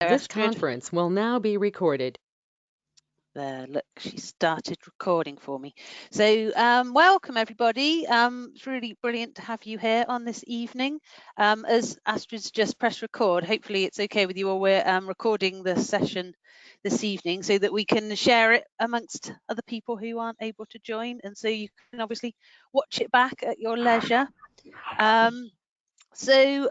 This conference will now be recorded. There, look, she started recording for me. So welcome everybody. It's really brilliant to have you here on this evening. As Astrid's just pressed record, hopefully it's okay with you all. We're recording the session this evening so that we can share it amongst other people who aren't able to join, and so you can obviously watch it back at your leisure. So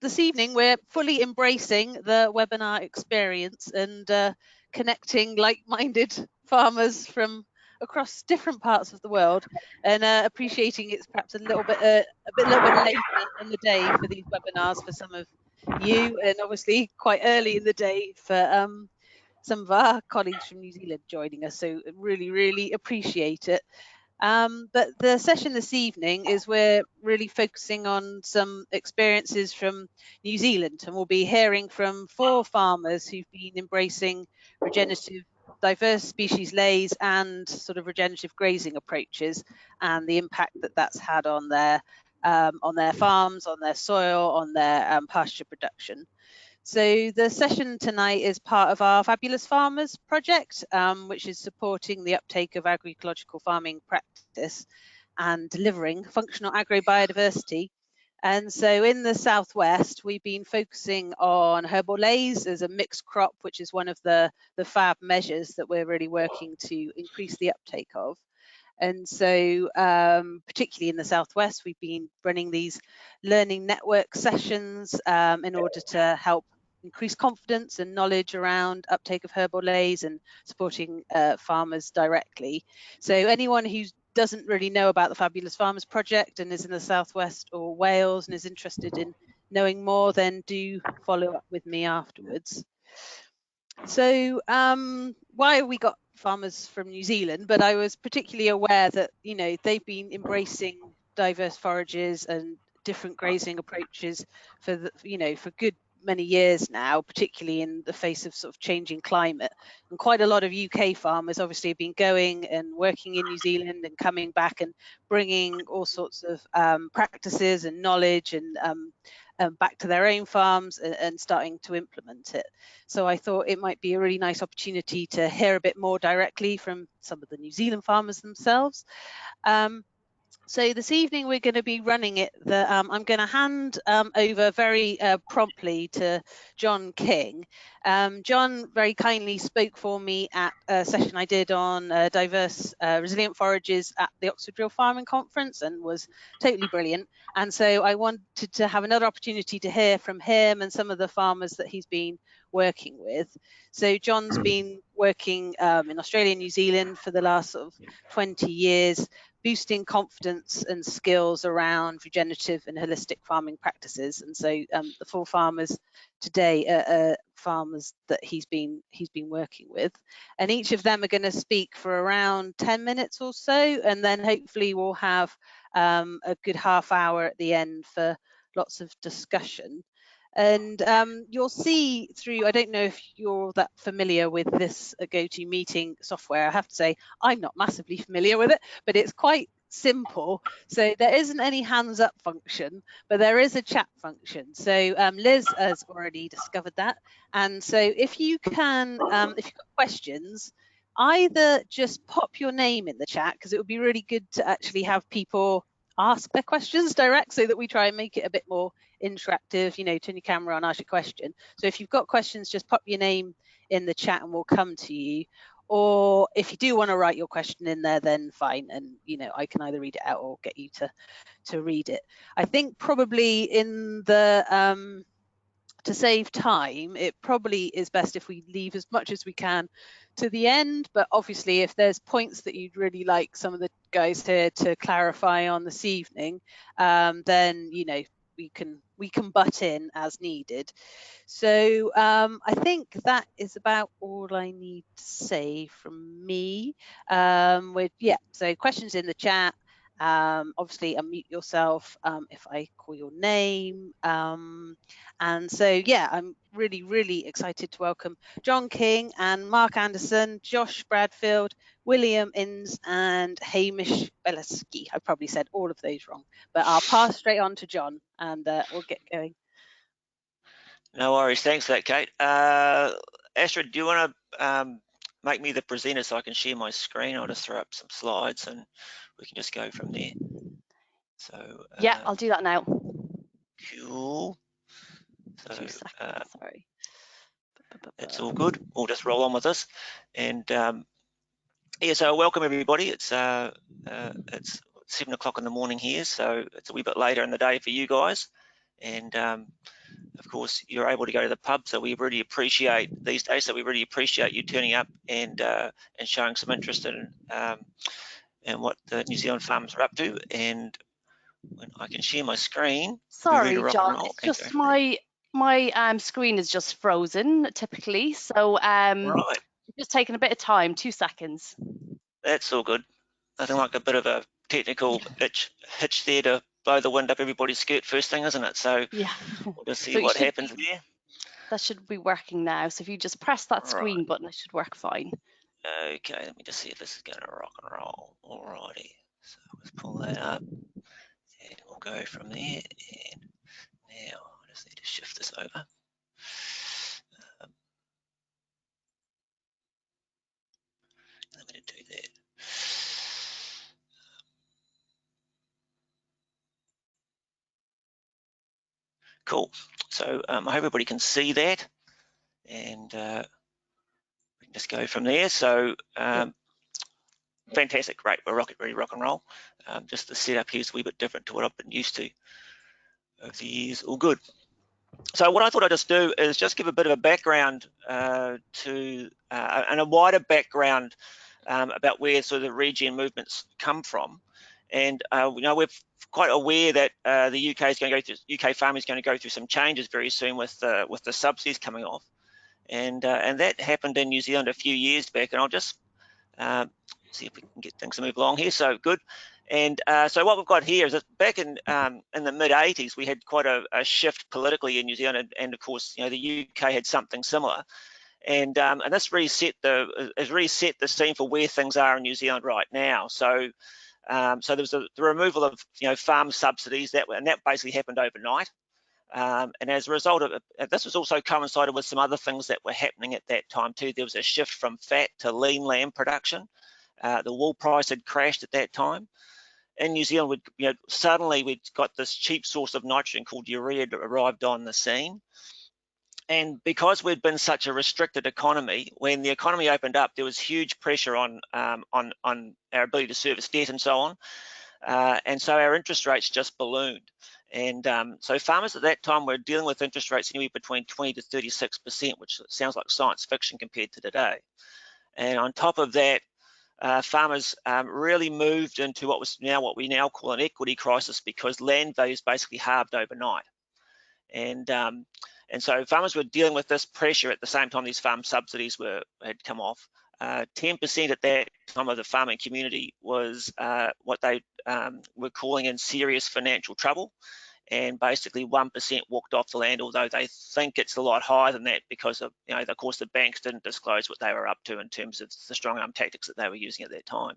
this evening we're fully embracing the webinar experience and connecting like-minded farmers from across different parts of the world, and appreciating it's perhaps a little bit later in the day for these webinars for some of you, and obviously quite early in the day for some of our colleagues from New Zealand joining us. So really appreciate it. But the session this evening is we're really focusing on some experiences from New Zealand, and we'll be hearing from 4 farmers who've been embracing regenerative diverse species leys and sort of regenerative grazing approaches, and the impact that that's had on their farms, on their soil, on their pasture production. So the session tonight is part of our Fabulous Farmers project, which is supporting the uptake of agroecological farming practice and delivering functional agrobiodiversity. And so in the Southwest, we've been focusing on herbal leys as a mixed crop, which is one of the FAB measures that we're really working to increase the uptake of. And so particularly in the Southwest, we've been running these learning network sessions in order to help increase confidence and knowledge around uptake of herbal leys and supporting farmers directly. So anyone who doesn't really know about the Fabulous Farmers project and is in the Southwest or Wales and is interested in knowing more, then do follow up with me afterwards. So why have we got farmers from New Zealand? But I was particularly aware that, you know, they've been embracing diverse forages and different grazing approaches for the, you know, for good many years now, particularly in the face of sort of changing climate. And quite a lot of UK farmers obviously have been going and working in New Zealand and coming back and bringing all sorts of practices and knowledge and back to their own farms and starting to implement it. So I thought it might be a really nice opportunity to hear a bit more directly from some of the New Zealand farmers themselves. So this evening we're going to be running it. I'm going to hand over very promptly to John King. John very kindly spoke for me at a session I did on diverse resilient forages at the Oxford Real Farming Conference, and was totally brilliant. And so I wanted to have another opportunity to hear from him and some of the farmers that he's been working with. So John's been working in Australia and New Zealand for the last sort of 20 years, boosting confidence and skills around regenerative and holistic farming practices. And so the 4 farmers today are farmers that he's been working with, and each of them are going to speak for around 10 minutes or so, and then hopefully we'll have a good half hour at the end for lots of discussion. And you'll see through, I don't know if you're that familiar with this GoToMeeting software. I have to say I'm not massively familiar with it, but it's quite simple. So there isn't any hands up function, but there is a chat function. So Liz has already discovered that. And so if you can, if you've got questions, either just pop your name in the chat, because it would be really good to actually have people ask their questions direct, so that we try and make it a bit more interactive. You know, turn your camera on, ask your question. So if you've got questions, just pop your name in the chat and we'll come to you. Or if you do want to write your question in there, then fine, and you know, I can either read it out or get you to read it. I think probably in the to save time, it probably is best if we leave as much as we can to the end. But obviously, if there's points that you'd really like some of the guys here to clarify on this evening, then you know, we can butt in as needed. So I think that is about all I need to say from me. So questions in the chat. Obviously unmute yourself if I call your name. And so, yeah, I'm really excited to welcome John King and Mark Anderson, Josh Bradfield, William Innes, and Hamish Bellasky. I probably said all of those wrong, but I'll pass straight on to John and we'll get going. No worries. Thanks for that, Kate. Astrid, do you want to make me the presenter so I can share my screen? I'll just throw up some slides and we can just go from there. So yeah, I'll do that now. Cool. So 2 seconds, sorry. It's all good. We'll just roll on with this. And yeah, so welcome everybody. It's 7 o'clock in the morning here, so it's a wee bit later in the day for you guys. And of course, you're able to go to the pub, so we really appreciate these days. So we really appreciate you turning up and showing some interest in what the New Zealand farmers are up to. And when I can share my screen, sorry, John, it's just my screen is just frozen typically, so right. it's just taking a bit of time. 2 seconds. That's all good. Nothing like a bit of a technical hitch there to blow the wind up everybody's skirt first thing, isn't it? So yeah, we'll just see so what happens there. That should be working now. So if you just press that screen button, it should work fine. Okay, let me just see if this is going to rock and roll. Alrighty, so let's pull that up and we'll go from there. And now I just need to shift this over. Let me do that. Cool. So I hope everybody can see that, and we can just go from there. So fantastic, great. We're ready, rock and roll. Just the setup here is a wee bit different to what I've been used to over the years. All good. So what I thought I'd just do is just give a bit of a background and a wider background about where sort of the regen movements come from. And we're quite aware that the UK is going to go through, UK farming is going to go through some changes very soon with the subsidies coming off, and that happened in New Zealand a few years back. And I'll just see if we can get things to move along here. So good. And so what we've got here is that back in the mid 80s, we had quite a shift politically in New Zealand, and of course, the UK had something similar. And this really set the scene for where things are in New Zealand right now. So there was the removal of farm subsidies that basically happened overnight. And as a result of it, this was also coincided with some other things that were happening at that time too. There was a shift from fat to lean lamb production. The wool price had crashed at that time. In New Zealand, suddenly we'd got this cheap source of nitrogen called urea that arrived on the scene. And because we'd been such a restricted economy, when the economy opened up, there was huge pressure on our ability to service debt and so on. And so our interest rates just ballooned. And so farmers at that time were dealing with interest rates anywhere between 20 to 36%, which sounds like science fiction compared to today. And on top of that, farmers really moved into what we now call an equity crisis, because land values basically halved overnight. And so farmers were dealing with this pressure at the same time these farm subsidies had come off. 10% at that time of the farming community was what they were calling in serious financial trouble, and basically 1% walked off the land, although they think it's a lot higher than that because of, of course, the banks didn't disclose what they were up to in terms of the strong arm tactics that they were using at that time.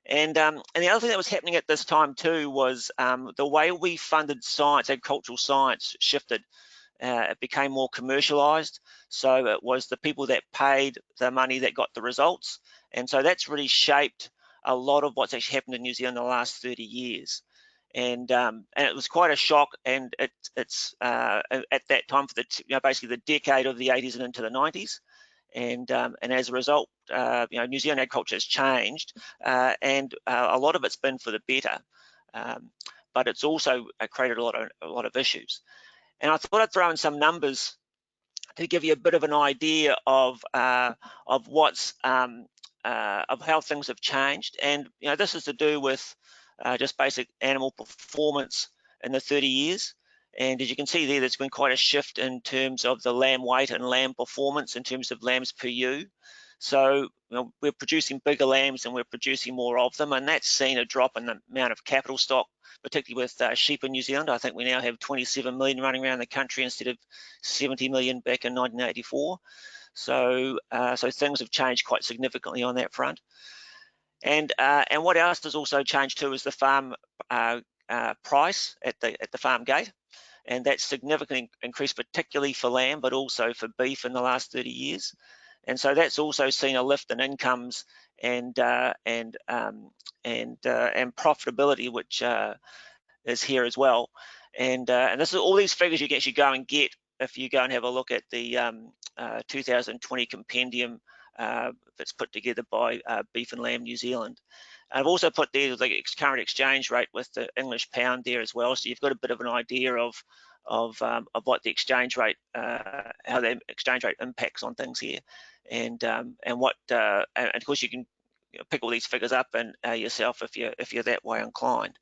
And the other thing that was happening at this time too was the way we funded science, agricultural science, shifted. It became more commercialized. So it was the people that paid the money that got the results. And so that's really shaped a lot of what's actually happened in New Zealand in the last 30 years. And it was quite a shock. And it's at that time for basically the decade of the 80s and into the 90s. And as a result, New Zealand agriculture has changed, and a lot of it's been for the better. But it's also created a lot of issues. And I thought I'd throw in some numbers to give you a bit of an idea of what's of how things have changed. And this is to do with just basic animal performance in the 30 years. And as you can see there, there's been quite a shift in terms of the lamb weight and lamb performance in terms of lambs per ewe. So we're producing bigger lambs and we're producing more of them, and that's seen a drop in the amount of capital stock, particularly with sheep in New Zealand. I think we now have 27 million running around the country instead of 70 million back in 1984. So things have changed quite significantly on that front. And what else has also changed too is the farm price at the farm gate. and that's significantly increased, particularly for lamb, but also for beef in the last 30 years. And so that's also seen a lift in incomes and profitability, which is here as well. And this is all these figures you can actually go and get if you go and have a look at the 2020 compendium that's put together by Beef and Lamb New Zealand. I've also put there the current exchange rate with the English pound there as well, so you've got a bit of an idea of what the exchange rate, how the exchange rate impacts on things here, and what, and of course you can pick all these figures up and yourself if you're that way inclined.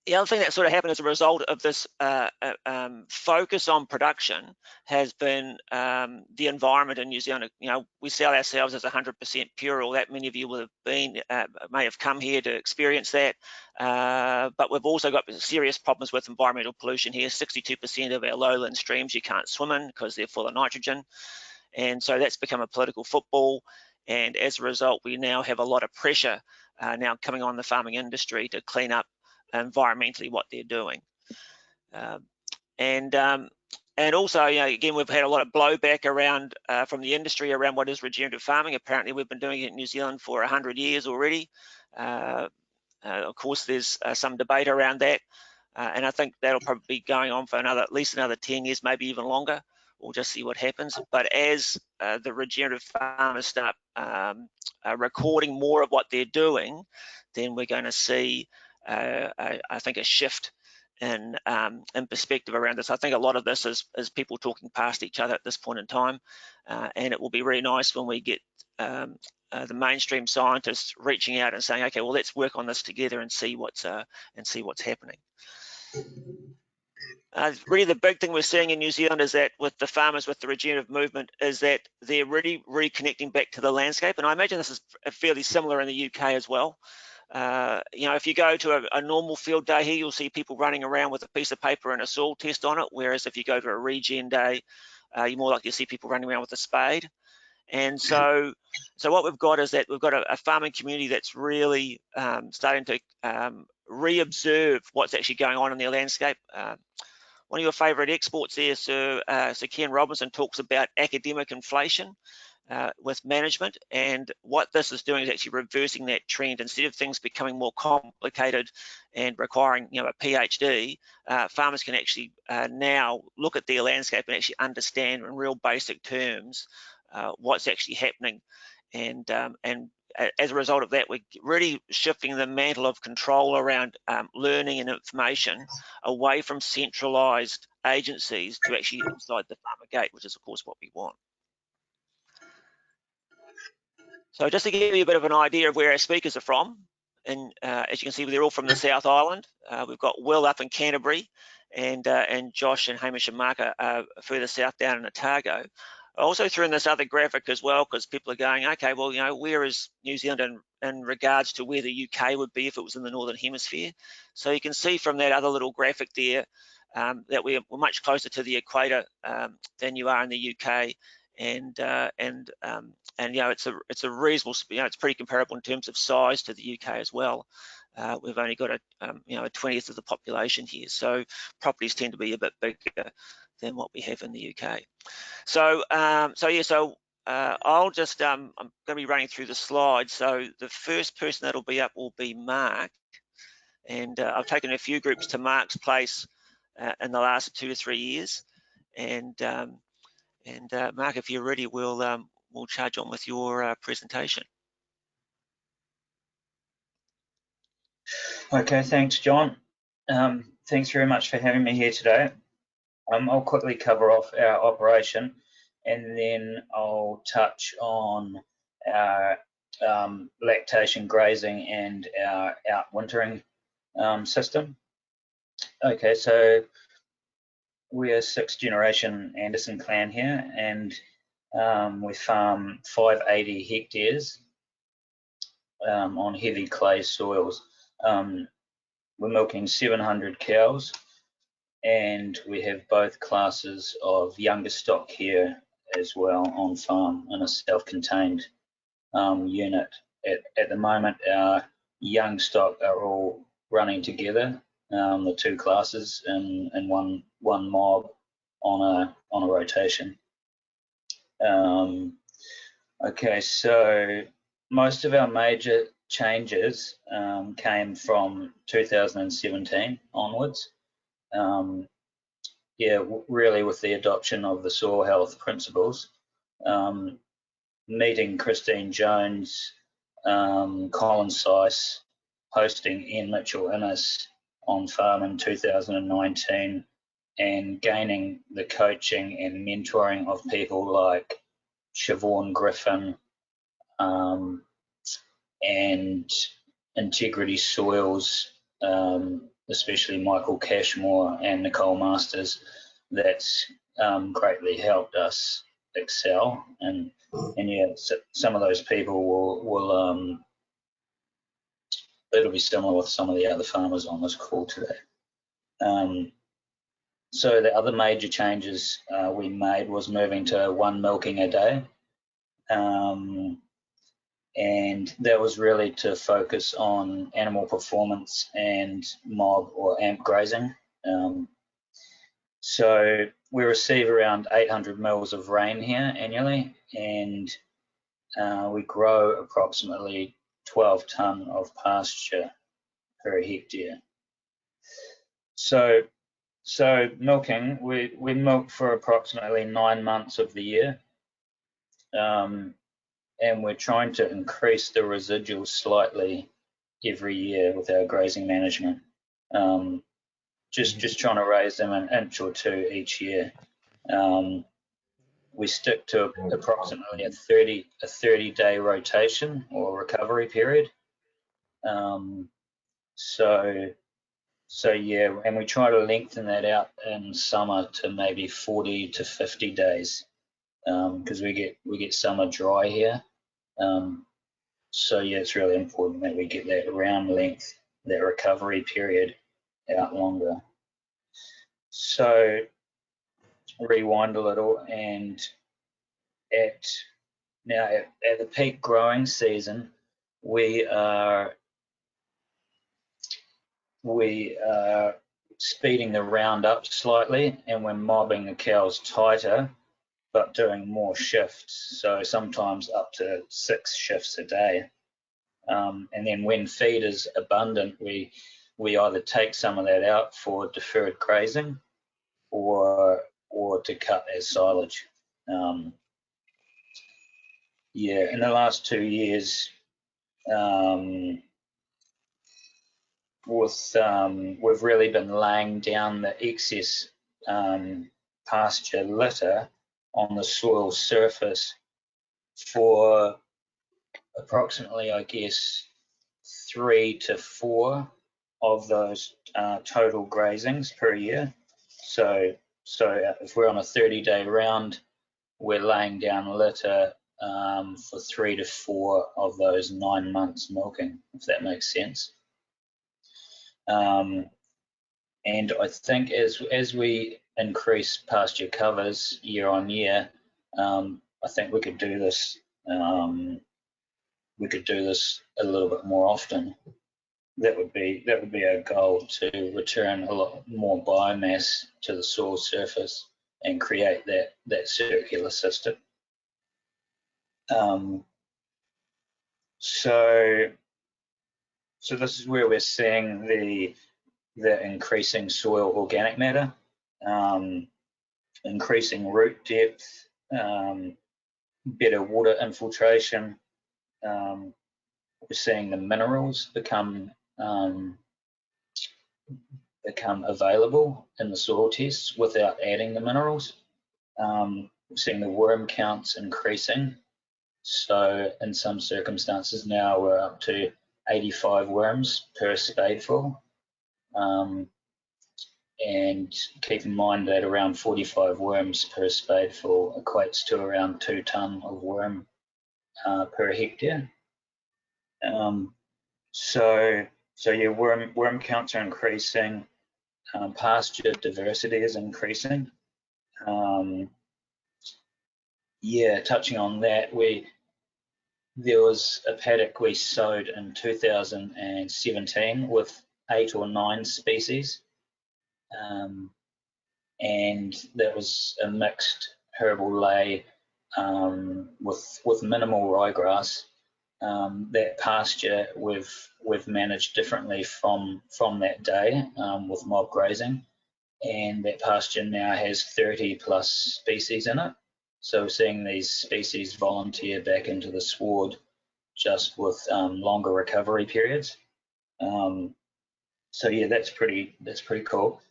The other thing that sort of happened as a result of this focus on production has been the environment in New Zealand. You know, we sell ourselves as 100% pure. That many of you will have been, may have come here to experience that. But we've also got serious problems with environmental pollution here. 62% of our lowland streams you can't swim in because they're full of nitrogen. And so that's become a political football. And as a result, we now have a lot of pressure now coming on the farming industry to clean up environmentally what they're doing. And also, you know, again, we've had a lot of blowback around from the industry around what is regenerative farming. Apparently, we've been doing it in New Zealand for 100 years already. Of course, there's some debate around that, and I think that'll probably be going on for at least another 10 years, maybe even longer. We'll just see what happens. But as the regenerative farmers start recording more of what they're doing, then we're going to see, I think, a shift in perspective around this. I think a lot of this is people talking past each other at this point in time, and it will be really nice when we get the mainstream scientists reaching out and saying, okay, well, let's work on this together and see what's happening. Really, the big thing we're seeing in New Zealand is that with the farmers, with the regenerative movement, is that they're really reconnecting back to the landscape. And I imagine this is fairly similar in the UK as well. You know, if you go to a normal field day here, you'll see people running around with a piece of paper and a soil test on it. Whereas if you go to a regen day, you're more likely to see people running around with a spade. And so what we've got is that we've got a farming community that's really starting to re-observe what's actually going on in their landscape. One of your favourite exports there, Sir Ken Robinson, talks about academic inflation with management, and what this is doing is actually reversing that trend. Instead of things becoming more complicated and requiring, you know, a PhD, farmers can actually now look at their landscape and actually understand in real basic terms what's actually happening, and as a result of that, we're really shifting the mantle of control around learning and information away from centralised agencies to actually inside the farmer gate, which is of course what we want. So just to give you a bit of an idea of where our speakers are from, and as you can see, they're all from the South Island. We've got Will up in Canterbury, and Josh and Hamish and Mark are further south down in Otago. I also threw in this other graphic as well, because people are going, okay, well, you know, where is New Zealand in regards to where the UK would be if it was in the Northern Hemisphere? So you can see from that other little graphic there that we're much closer to the equator than you are in the UK, and you know, it's a reasonable, you know, it's pretty comparable in terms of size to the UK as well. We've only got you know, a 20th of the population here, so properties tend to be a bit bigger than what we have in the UK. So I'll just I'm going to be running through the slides. So the first person that'll be up will be Mark, and I've taken a few groups to Mark's place in the last 2 or 3 years, and Mark, if you're ready, we'll charge on with your presentation. Okay, thanks, John. Thanks very much for having me here today. I'll quickly cover off our operation, and then I'll touch on our lactation, grazing, and our outwintering system. Okay, so we're 6th generation Anderson clan here, and we farm 580 hectares on heavy clay soils. We're milking 700 cows, and we have both classes of younger stock here as well on farm in a self-contained unit. At the moment, our young stock are all running together the two classes in one mob on a rotation. Okay, so most of our major changes came from 2017 onwards. Yeah, really with the adoption of the soil health principles. Meeting Christine Jones, Colin Seiss, hosting Ian Mitchell Innes on farm in 2019, and gaining the coaching and mentoring of people like Siobhan Griffin and Integrity Soils, especially Michael Cashmore and Nicole Masters, that's greatly helped us excel. And yeah, so some of those people will it'll be similar with some of the other farmers on this call today. So the other major changes we made was moving to 1 milking a day. And that was really to focus on animal performance and mob or amp grazing. So we receive around 800 mils of rain here annually, and we grow approximately 12 tonne of pasture per hectare. So milking, we milk for approximately 9 months of the year. And we're trying to increase the residuals slightly every year with our grazing management. Just trying to raise them an inch or two each year. We stick to approximately a 30-day rotation or recovery period. So yeah, and we try to lengthen that out in summer to maybe 40 to 50 days, because we get summer dry here. So yeah, it's really important that we get that round length, that recovery period out longer. So rewind a little, and at the peak growing season, we are speeding the round up slightly, and we're mobbing the cows tighter, but doing more shifts. So sometimes up to 6 shifts a day. And then when feed is abundant, we either take some of that out for deferred grazing or to cut as silage. Yeah, in the last 2 years, we've really been laying down the excess pasture litter on the soil surface for approximately, I guess, 3 to 4 of those total grazings per year. So if we're on a 30-day round, we're laying down litter for 3 to 4 of those 9 months milking, if that makes sense. And I think as we increase pasture covers year on year, I think we could do this. We could do this a little bit more often. That would be our goal, to return a lot more biomass to the soil surface and create that circular system. So this is where we're seeing the increasing soil organic matter, increasing root depth, better water infiltration. We're seeing the minerals become available in the soil tests without adding the minerals. We're seeing the worm counts increasing. So in some circumstances now we're up to 85 worms per spadeful. And keep in mind that around 45 worms per spadeful equates to around 2 tonne of worm per hectare. So yeah, worm counts are increasing. Pasture diversity is increasing. Yeah, touching on that, there was a paddock we sowed in 2017 with 8 or 9 species, and that was a mixed herbal ley with minimal ryegrass. That pasture we've managed differently from that day with mob grazing, and that pasture now has 30 plus species in it. So we're seeing these species volunteer back into the sward just with longer recovery periods. So yeah, that's pretty cool.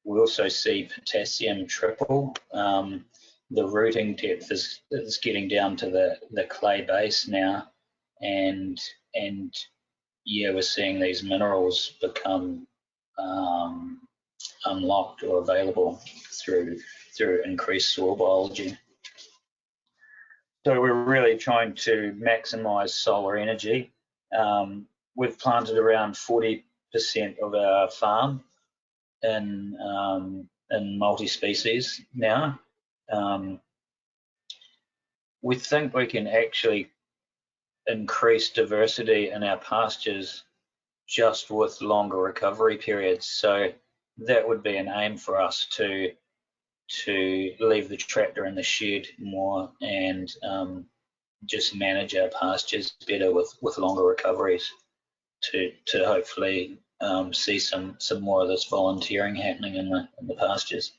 We also see potassium triple. The rooting depth is getting down to the clay base now, and yeah, we're seeing these minerals become unlocked or available through increased soil biology. So we're really trying to maximize solar energy. We've planted around 40% of our farm in multi-species now. We think we can actually increase diversity in our pastures just with longer recovery periods. So that would be an aim for us to leave the tractor in the shed more and just manage our pastures better with longer recoveries to hopefully see some more of this volunteering happening in the pastures.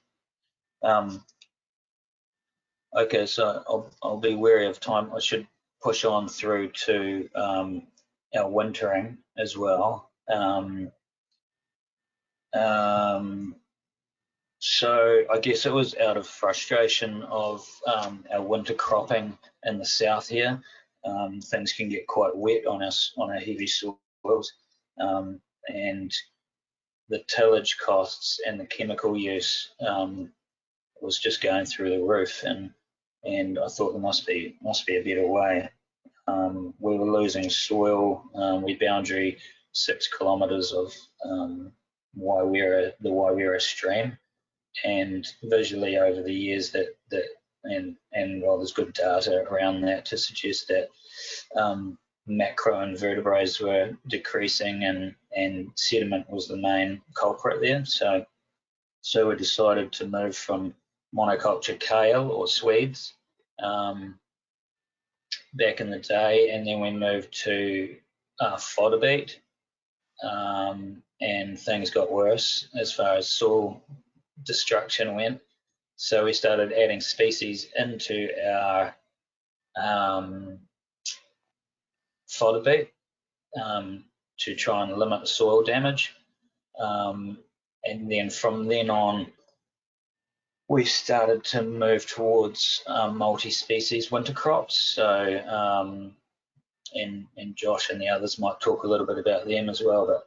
Okay, so I'll be wary of time. I should push on through to our wintering as well. So I guess it was out of frustration of our winter cropping in the south here. Things can get quite wet on us on our heavy soils, and the tillage costs and the chemical use was just going through the roof, and I thought there must be a better way. We were losing soil. We boundary 6 kilometres of the Waiwera stream, and visually over the years and well, there's good data around that to suggest that macroinvertebrates were decreasing and sediment was the main culprit there. So we decided to move from monoculture kale or Swedes back in the day, and then we moved to fodder beet, and things got worse as far as soil destruction went. So we started adding species into our fodder beet to try and limit soil damage. And then from then on, we started to move towards multi-species winter crops. So, and Josh and the others might talk a little bit about them as well, but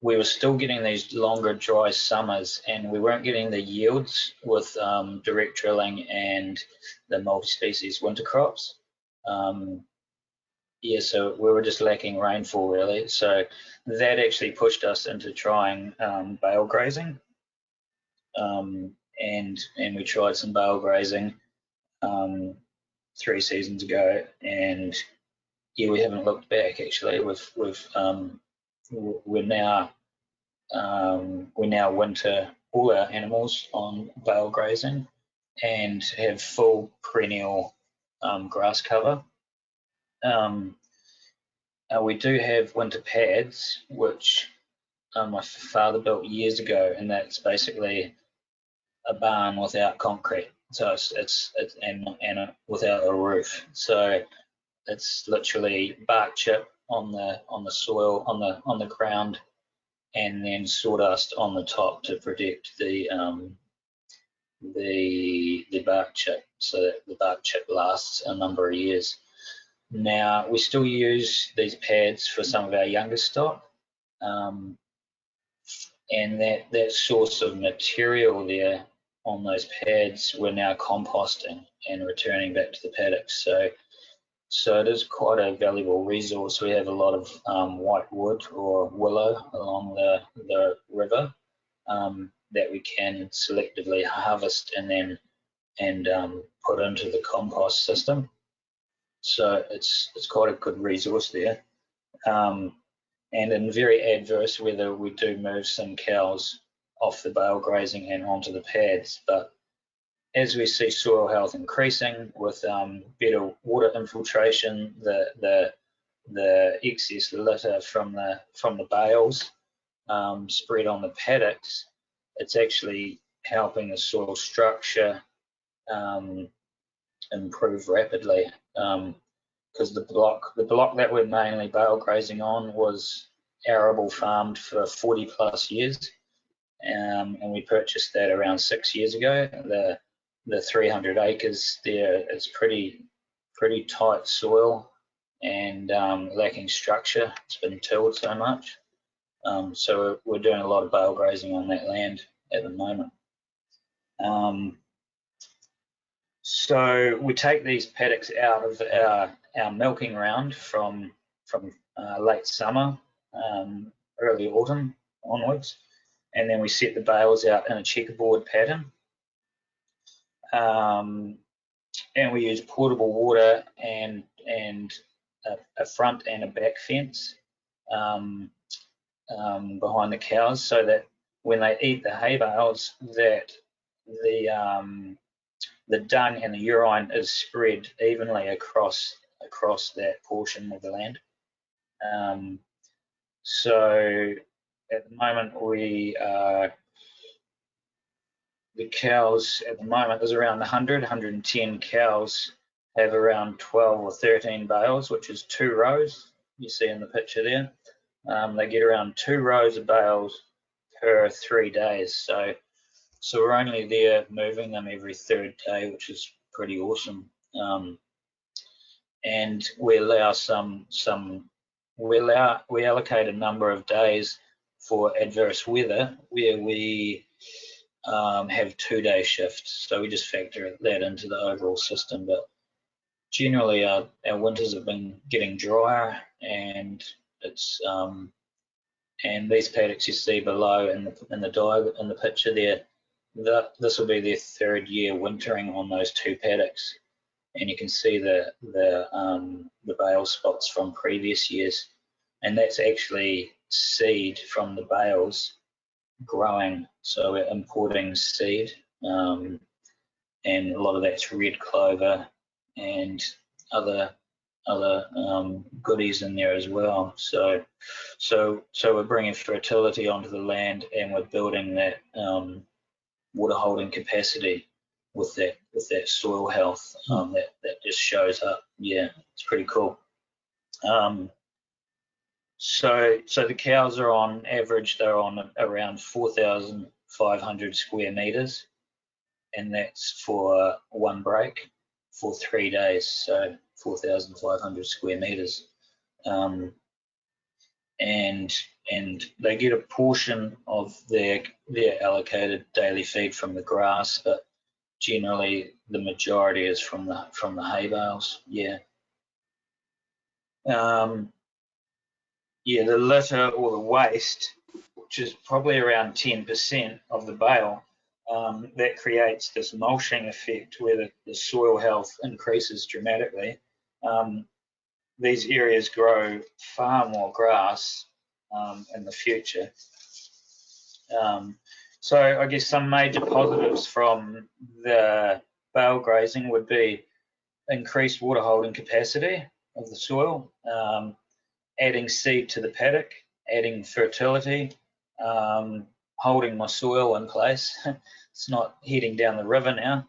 we were still getting these longer dry summers, and we weren't getting the yields with direct drilling and the multi-species winter crops. Yeah, so we were just lacking rainfall really. So that actually pushed us into trying bale grazing, and we tried some bale grazing 3 seasons ago, and yeah, we haven't looked back actually. We now winter all our animals on bale grazing and have full perennial grass cover. We do have winter pads, which my father built years ago, and that's basically a barn without concrete. So it's without a roof. So it's literally bark chip on the soil on the ground, and then sawdust on the top to protect the bark chip, so that the bark chip lasts a number of years. Now we still use these pads for some of our younger stock, and that source of material there on those pads we're now composting and returning back to the paddocks. So it is quite a valuable resource. We have a lot of white wood or willow along the river that we can selectively harvest and then put into the compost system. so it's quite a good resource there. And in very adverse weather, we do move some cows off the bale grazing and onto the pads. But as we see soil health increasing with better water infiltration, the excess litter from the bales spread on the paddocks, it's actually helping the soil structure improve rapidly. Because the block that we're mainly bale grazing on was arable farmed for 40 plus years, and we purchased that around 6 years ago. The 300 acres there, it's pretty tight soil and lacking structure. It's been tilled so much, so we're doing a lot of bale grazing on that land at the moment. So we take these paddocks out of our milking round from late summer, early autumn onwards, and then we set the bales out in a checkerboard pattern. And we use portable water and a front and a back fence behind the cows, so that when they eat the hay bales, that the dung and the urine is spread evenly across that portion of the land. So at the moment the cows at the moment, there's around 110 cows have around 12 or 13 bales, which is 2 rows. You see in the picture there. They get around 2 rows of bales per 3 days. So we're only there moving them every 3rd day, which is pretty awesome. And we allocate a number of days for adverse weather where we have 2-day shifts. So we just factor that into the overall system. But generally, our winters have been getting drier, and it's and these paddocks you see below in the picture there, this will be their 3rd year wintering on those 2 paddocks, and you can see the bale spots from previous years, and that's actually seed from the bales growing. So we're importing seed, and a lot of that's red clover and other goodies in there as well. So we're bringing fertility onto the land, and we're building that water holding capacity with that soil health that just shows up. Yeah, it's pretty cool. So the cows are on average, they're on around 4,500 square meters, and that's for one break for 3 days. So 4,500 square meters, and they get a portion of their allocated daily feed from the grass, but generally the majority is from the hay bales. Yeah. Yeah, the litter or the waste, which is probably around 10% of the bale, that creates this mulching effect where the soil health increases dramatically. These areas grow far more grass in the future. So I guess some major positives from the bale grazing would be increased water holding capacity of the soil, adding seed to the paddock, adding fertility, holding my soil in place. It's not heading down the river now.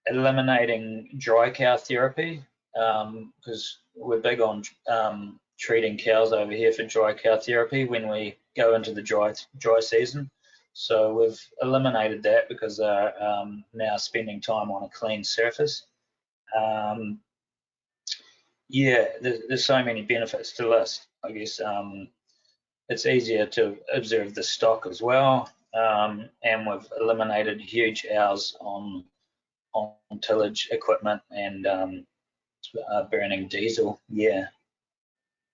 Eliminating dry cow therapy, because we're big on treating cows over here for dry cow therapy when we go into the dry season. So we've eliminated that because they're now spending time on a clean surface. Yeah, there's so many benefits to list. I guess it's easier to observe the stock as well, and we've eliminated huge hours on tillage equipment and burning diesel. Yeah.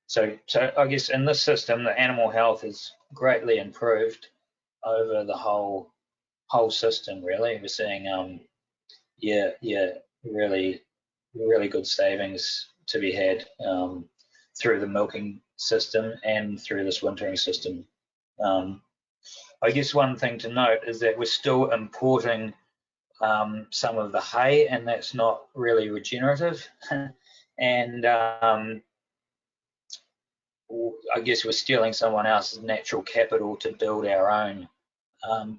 So I guess in this system, the animal health is greatly improved over the whole system. Really, we're seeing really really good savings to be had through the milking system and through this wintering system. I guess one thing to note is that we're still importing some of the hay, and that's not really regenerative. And I guess we're stealing someone else's natural capital to build our own.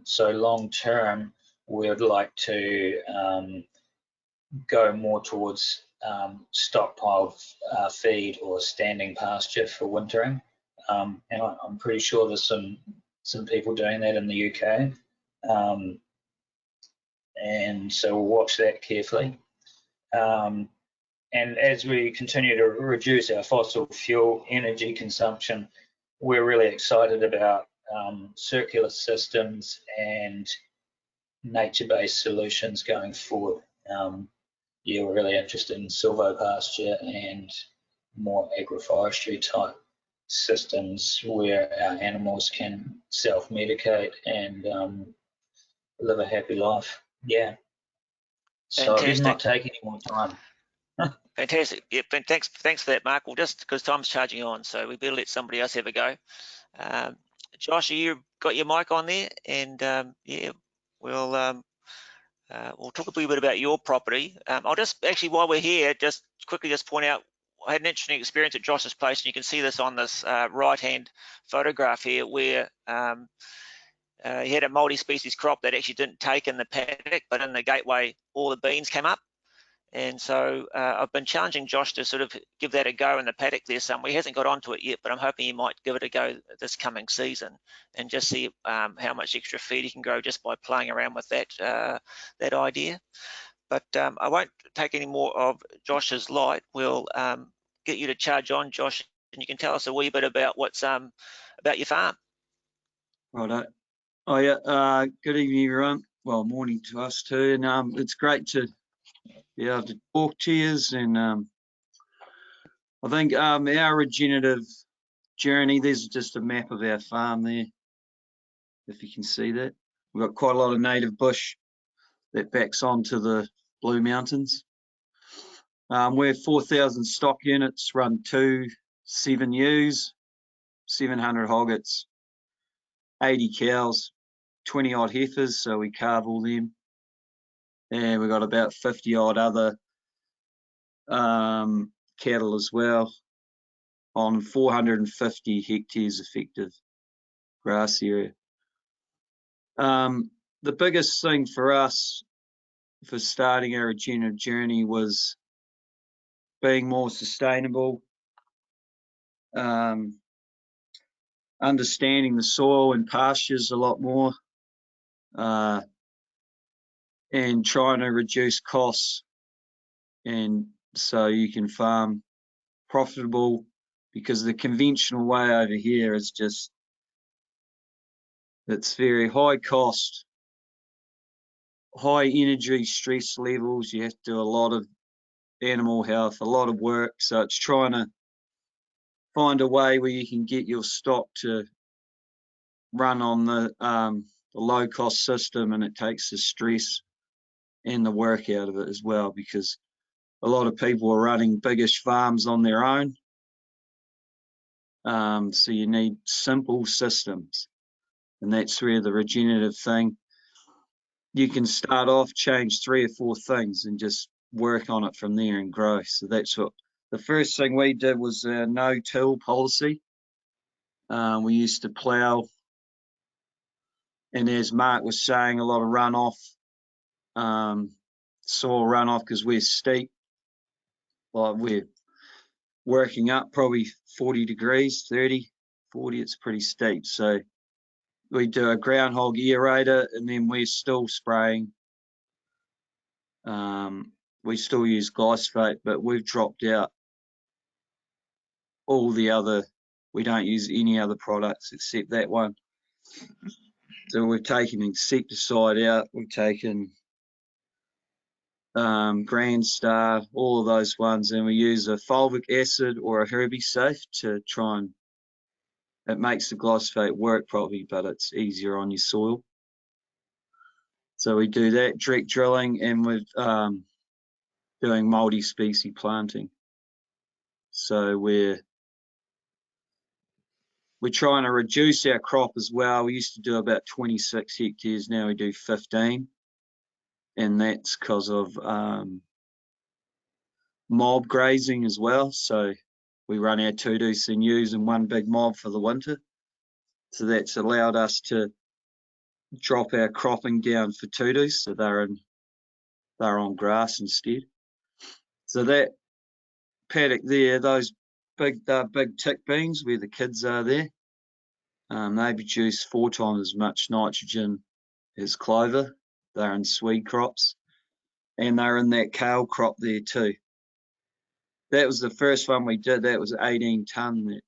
So long term, we would like to go more towards stockpiled feed or standing pasture for wintering. And I'm pretty sure there's some people doing that in the UK. And so we'll watch that carefully. And as we continue to reduce our fossil fuel energy consumption, we're really excited about circular systems and nature-based solutions going forward. Yeah, we're really interested in silvopasture and more agroforestry type systems where our animals can self-medicate and live a happy life. Yeah. So I did not take any more time. Fantastic. Yeah, thanks for that, Mark. Well, just because time's charging on, so we better let somebody else have a go. Josh, you got your mic on there, and yeah, we'll talk a little bit about your property. I'll just actually, while we're here, just quickly point out I had an interesting experience at Josh's place, and you can see this on this right-hand photograph here, where he had a multi-species crop that actually didn't take in the paddock, but in the gateway, all the beans came up. And so I've been challenging Josh to sort of give that a go in the paddock there somewhere. He hasn't got onto it yet, but I'm hoping he might give it a go this coming season and just see how much extra feed he can grow just by playing around with that idea. But I won't take any more of Josh's light. We'll get you to charge on, Josh, and you can tell us a wee bit about what's about your farm. Righto. Oh yeah. Good evening, everyone. Well, morning to us too, and it's great to be able to talk to you. And I think our regenerative journey, there's just a map of our farm there, if you can see that. We've got quite a lot of native bush that backs onto the Blue Mountains. We're 4,000 stock units, run 2 7 ewes, 700 hoggets, 80 cows, 20 odd heifers, so we carve all them. And we've got about 50 odd other cattle as well on 450 hectares effective grass area. The biggest thing for us for starting our regenerative journey was being more sustainable, understanding the soil and pastures a lot more, and trying to reduce costs, and so you can farm profitable, because the conventional way over here is just, it's very high cost, high energy, stress levels. You have to do a lot of animal health, a lot of work. So it's trying to find a way where you can get your stock to run on the low cost system, and it takes the stress and the work out of it as well, because a lot of people are running biggish farms on their own. So you need simple systems, and that's where the regenerative thing, you can start off, change 3 or 4 things and just work on it from there and grow. So that's what the first thing we did was a no-till policy. We used to plough, and as Mark was saying, a lot of runoff, soil runoff, because we're steep, like we're working up probably 40 degrees, 30, 40, it's pretty steep. So we do a ground hog aerator, and then we're still spraying. We still use glyphosate, but we've dropped out all the other, we don't use any other products except that one. So we've taken insecticide out, we've taken Grand Star, all of those ones, and we use a fulvic acid or a herbicide to try and, it makes the glyphosate work properly, but it's easier on your soil. So we do that, direct drilling, and we've doing multi-species planting. So we're trying to reduce our crop as well. We used to do about 26 hectares, now we do 15. And that's because of mob grazing as well. So we run our tudus and ewes in one big mob for the winter. So that's allowed us to drop our cropping down for tudus, so they're on grass instead. So that paddock there, those big tick beans where the kids are there, they produce 4 times as much nitrogen as clover. They're in swede crops, and they're in that kale crop there too. That was the first one we did. That was 18 tonne,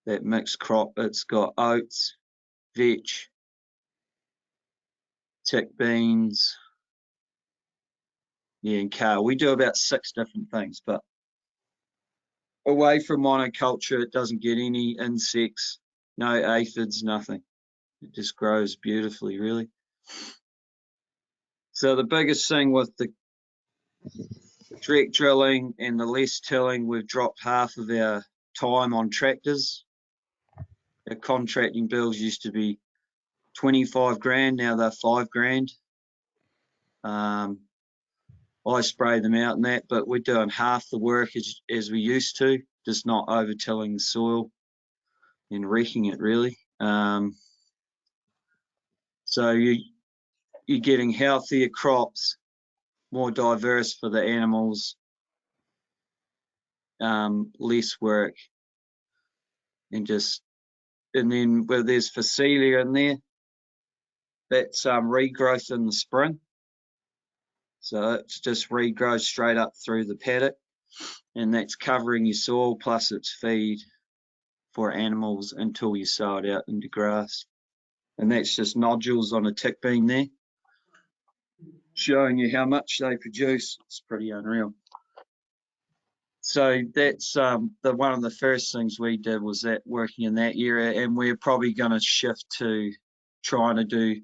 that mixed crop. It's got oats, vetch, tick beans, and kale. We do about 6 different things, but away from monoculture, it doesn't get any insects, no aphids, nothing. It just grows beautifully, really. So the biggest thing with the direct drilling and the less tilling, we've dropped half of our time on tractors. Our contracting bills used to be 25 grand, now they're 5 grand. I spray them out and that, but we're doing half the work as we used to, just not over tilling the soil and wrecking it, really. So you're getting healthier crops, more diverse for the animals, less work, and then where there's Phacelia in there, that's regrowth in the spring. So it's just regrows straight up through the paddock, and that's covering your soil, plus it's feed for animals until you sow it out into grass. And that's just nodules on a tick bean there, showing you how much they produce. It's pretty unreal. So that's one of the first things we did was that, working in that area, and we're probably going to shift to trying to do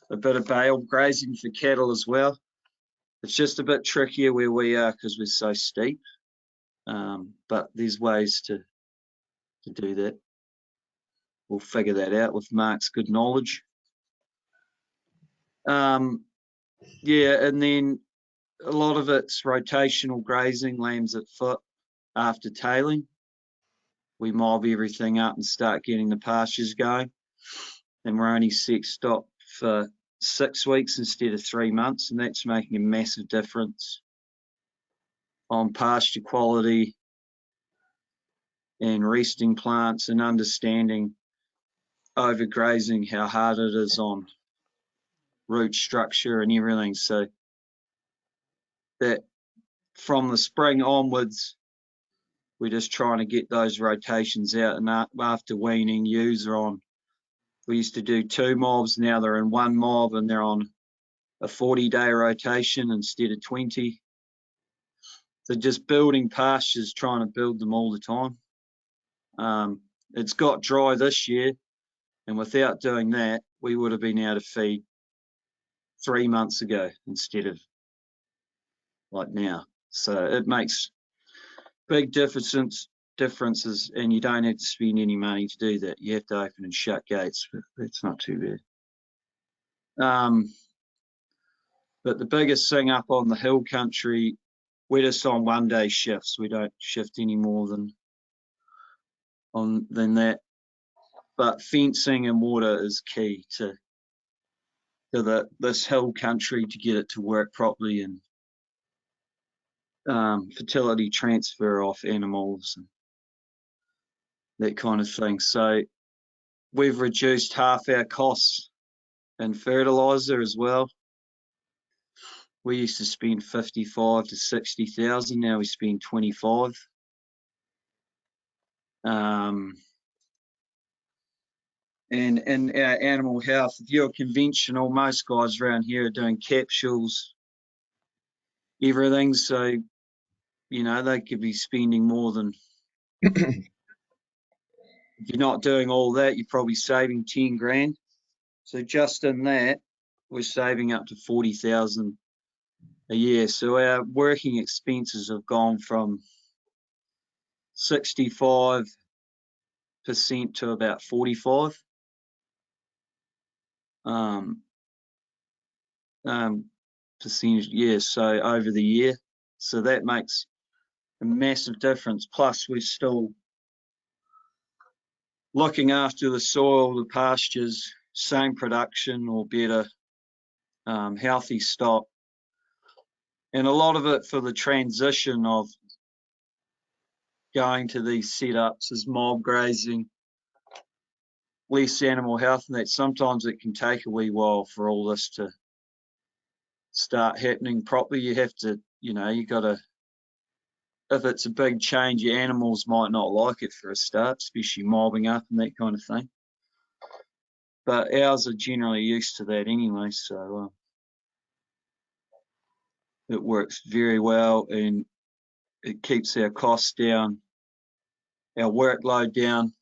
a bit of bale grazing for cattle as well. It's just a bit trickier where we are because we're so steep, but there's ways to do that. We'll figure that out with Mark's good knowledge. Yeah, and then a lot of it's rotational grazing, lambs at foot after tailing. We mob everything up and start getting the pastures going. And we're only set stop for 6 weeks instead of 3 months, and that's making a massive difference on pasture quality and resting plants, and understanding overgrazing, how hard it is on root structure and everything. So that from the spring onwards, we're just trying to get those rotations out, and after weaning, ewes are on. We used to do 2 mobs, now they're in 1 mob, and they're on a 40-day rotation instead of 20. So just building pastures, trying to build them all the time. It's got dry this year, and without doing that, we would have been able to feed 3 months ago instead of like now. So it makes big differences, and you don't have to spend any money to do that. You have to open and shut gates, but that's not too bad. But the biggest thing up on the hill country, we're just on 1-day shifts. We don't shift any more than that. But fencing and water is key to this hill country to get it to work properly, and fertility transfer off animals and that kind of thing. So we've reduced half our costs in fertilizer as well. We used to spend 55 to 60,000. Now we spend 25. And in our animal health, if you're conventional, most guys around here are doing capsules, everything. So, they could be spending more than, if you're not doing all that, you're probably saving 10 grand. So just in that, we're saving up to 40,000 a year. So our working expenses have gone from 65% to about 45% percentage, yeah, so over the year. So that makes a massive difference. Plus we're still looking after the soil, the pastures, same production or better, healthy stock. And a lot of it for the transition of going to these setups is mob grazing, less animal health, and that sometimes it can take a wee while for all this to start happening properly. You have to, you got to, if it's a big change, your animals might not like it for a start, especially mobbing up and that kind of thing. But ours are generally used to that anyway, so it works very well, and it keeps our costs down, our workload down.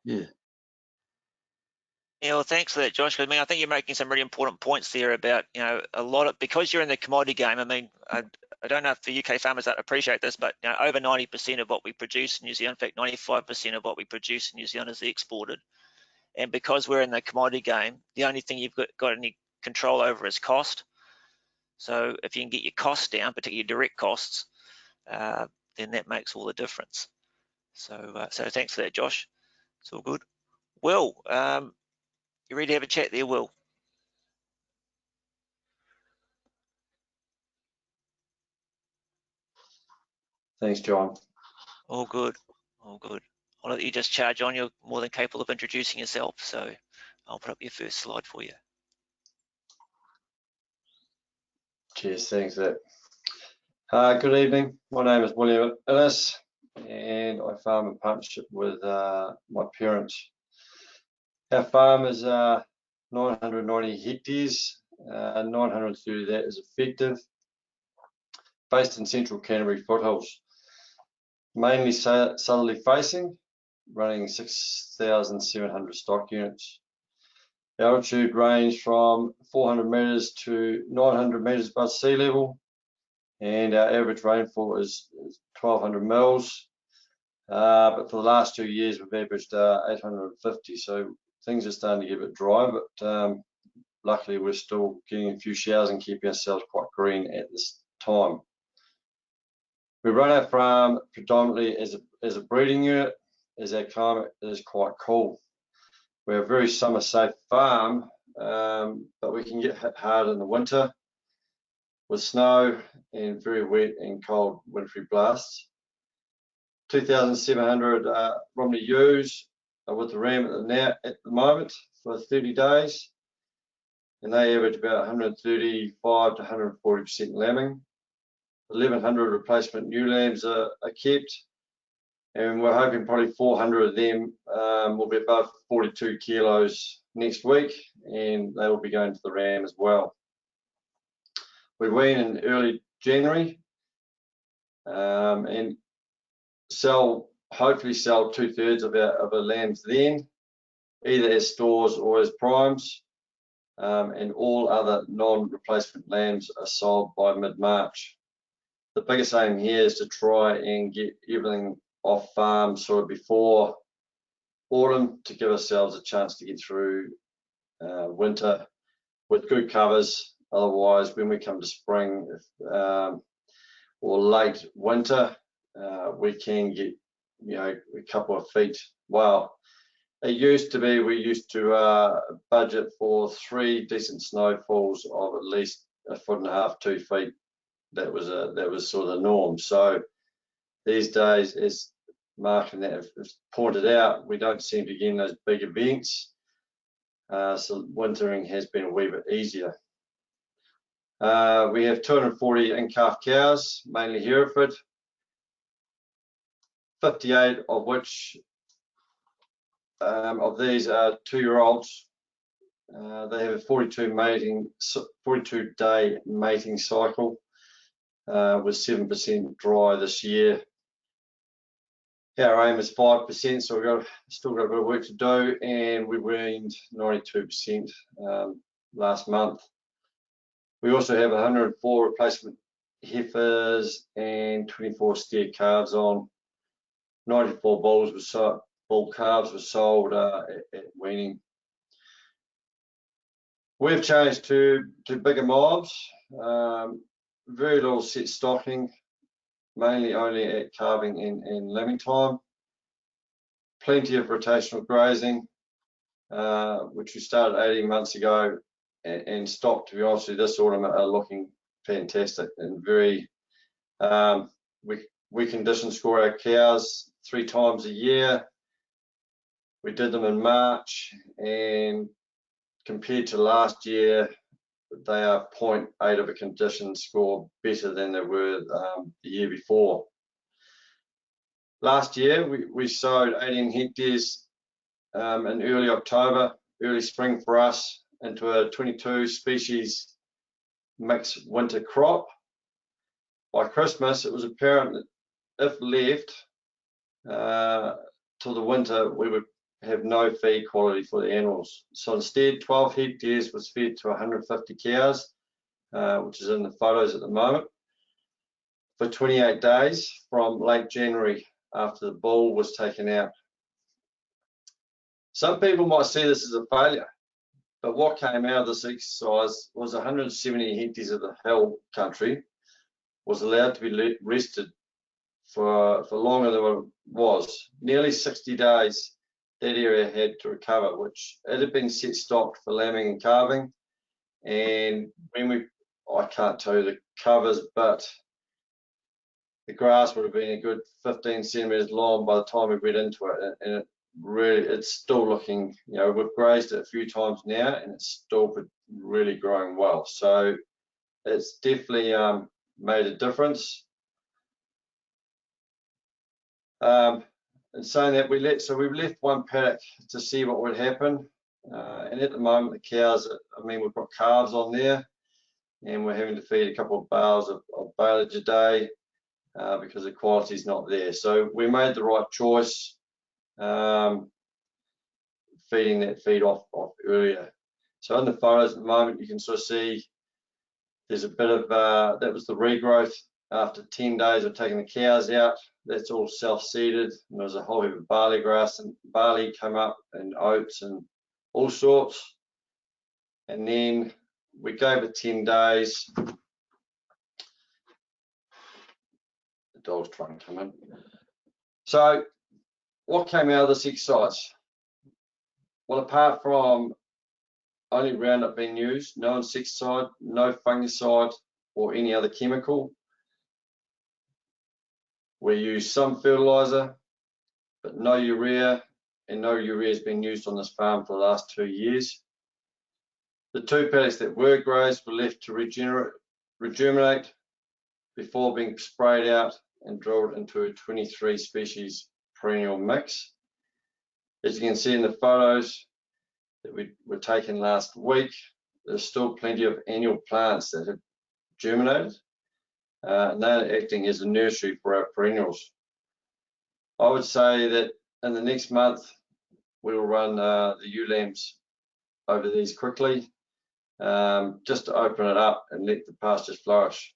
Yeah. Yeah, well, thanks for that, Josh. I mean, I think you're making some really important points there about, a lot of, because you're in the commodity game. I mean, I don't know if the UK farmers that appreciate this, but over 90% of what we produce in New Zealand, in fact, 95% of what we produce in New Zealand is exported. And because we're in the commodity game, the only thing you've got any control over is cost. So if you can get your costs down, particularly your direct costs, then that makes all the difference. So thanks for that, Josh. It's all good. Will, you ready to have a chat there, Will? Thanks, John. All good, all good. I'll let you just charge on. You're more than capable of introducing yourself, so I'll put up your first slide for you. Cheers, thanks for that. Good evening. My name is William Ellis, and I farm in partnership with my parents. Our farm is 990 hectares. 930 of that is effective. Based in central Canterbury foothills, mainly southerly facing, running 6,700 stock units. The altitude range from 400 metres to 900 metres above sea level, and our average rainfall is 1,200 mils. But for the last 2 years, we've averaged 850, so things are starting to get a bit dry, but luckily we're still getting a few showers and keeping ourselves quite green at this time. We run our farm predominantly as a breeding unit, as our climate is quite cool. We're a very summer safe farm, but we can get hit hard in the winter with snow and very wet and cold wintry blasts. 2,700 Romney ewes are with the ram at the moment for 30 days, and they average about 135 to 140% lambing. 1,100 replacement new lambs are kept, and we're hoping probably 400 of them will be above 42 kilos next week, and they will be going to the ram as well. We wean in early January and hopefully sell 2/3 of our lambs then, either as stores or as primes, and all other non-replacement lambs are sold by mid-March. The biggest aim here is to try and get everything off farm sort of before autumn to give ourselves a chance to get through winter with good covers. Otherwise, when we come to spring or late winter, we can get a couple of feet. Well, it used to be we used to budget for 3 decent snowfalls of at least 1.5 to 2 feet. That was sort of the norm. So these days, as Mark and that have pointed out, we don't seem to be getting those big events. So wintering has been a wee bit easier. We have 240 in-calf cows, mainly Hereford, 58 of which of these are 2-year-olds. They have a 42-day mating cycle, with 7% dry this year. Our aim is 5%, so we've still got a bit of work to do, and we weaned 92% last month. We also have 104 replacement heifers and 24 steer calves on. 94 bull calves were sold at weaning. We've changed to bigger mobs, very little set stocking, mainly only at calving and lambing time. Plenty of rotational grazing, which we started 18 months ago and stock, to be honest with you, this autumn are looking fantastic and very, we condition score our cows 3 times a year. We did them in March, and compared to last year, they are 0.8 of a condition score better than they were the year before. Last year, we sowed 18 hectares in early October, early spring for us, into a 22 species mixed winter crop. By Christmas, it was apparent that if left till the winter, we would have no feed quality for the animals. So instead, 12 hectares was fed to 150 cows, which is in the photos at the moment, for 28 days from late January after the bull was taken out. Some people might see this as a failure, but what came out of this exercise was 170 hectares of the hill country was allowed to be rested for longer than what it was. Nearly 60 days that area had to recover, which it had been set stocked for lambing and calving. And when I can't tell you the covers, but the grass would have been a good 15 centimeters long by the time we went into it, and it's still looking, you know, we've grazed it a few times now and it's still really growing well. So it's definitely made a difference. And saying that, we've left one paddock to see what would happen, and at the moment the cows, I mean, we've got calves on there, and we're having to feed a couple of bales of baleage a day because the quality is not there. So we made the right choice, feeding that feed off earlier. So in the photos at the moment, you can sort of see there's a bit of that was the regrowth after 10 days of taking the cows out. That's all self-seeded, and there's a whole heap of barley grass and barley come up, and oats and all sorts. And then we gave it 10 days. The dog's trying to come in. So what came out of this exercise? Well, apart from only Roundup being used, no insecticide, no fungicide or any other chemical. We use some fertilizer, but no urea, and no urea has been used on this farm for the last 2 years. The 2 paddocks that were grazed were left to regerminate before being sprayed out and drilled into a 23 species perennial mix. As you can see in the photos that were taken last week, there's still plenty of annual plants that have germinated, and they're acting as a nursery for our perennials. I would say that in the next month, we will run the ewe lambs over these quickly, just to open it up and let the pastures flourish.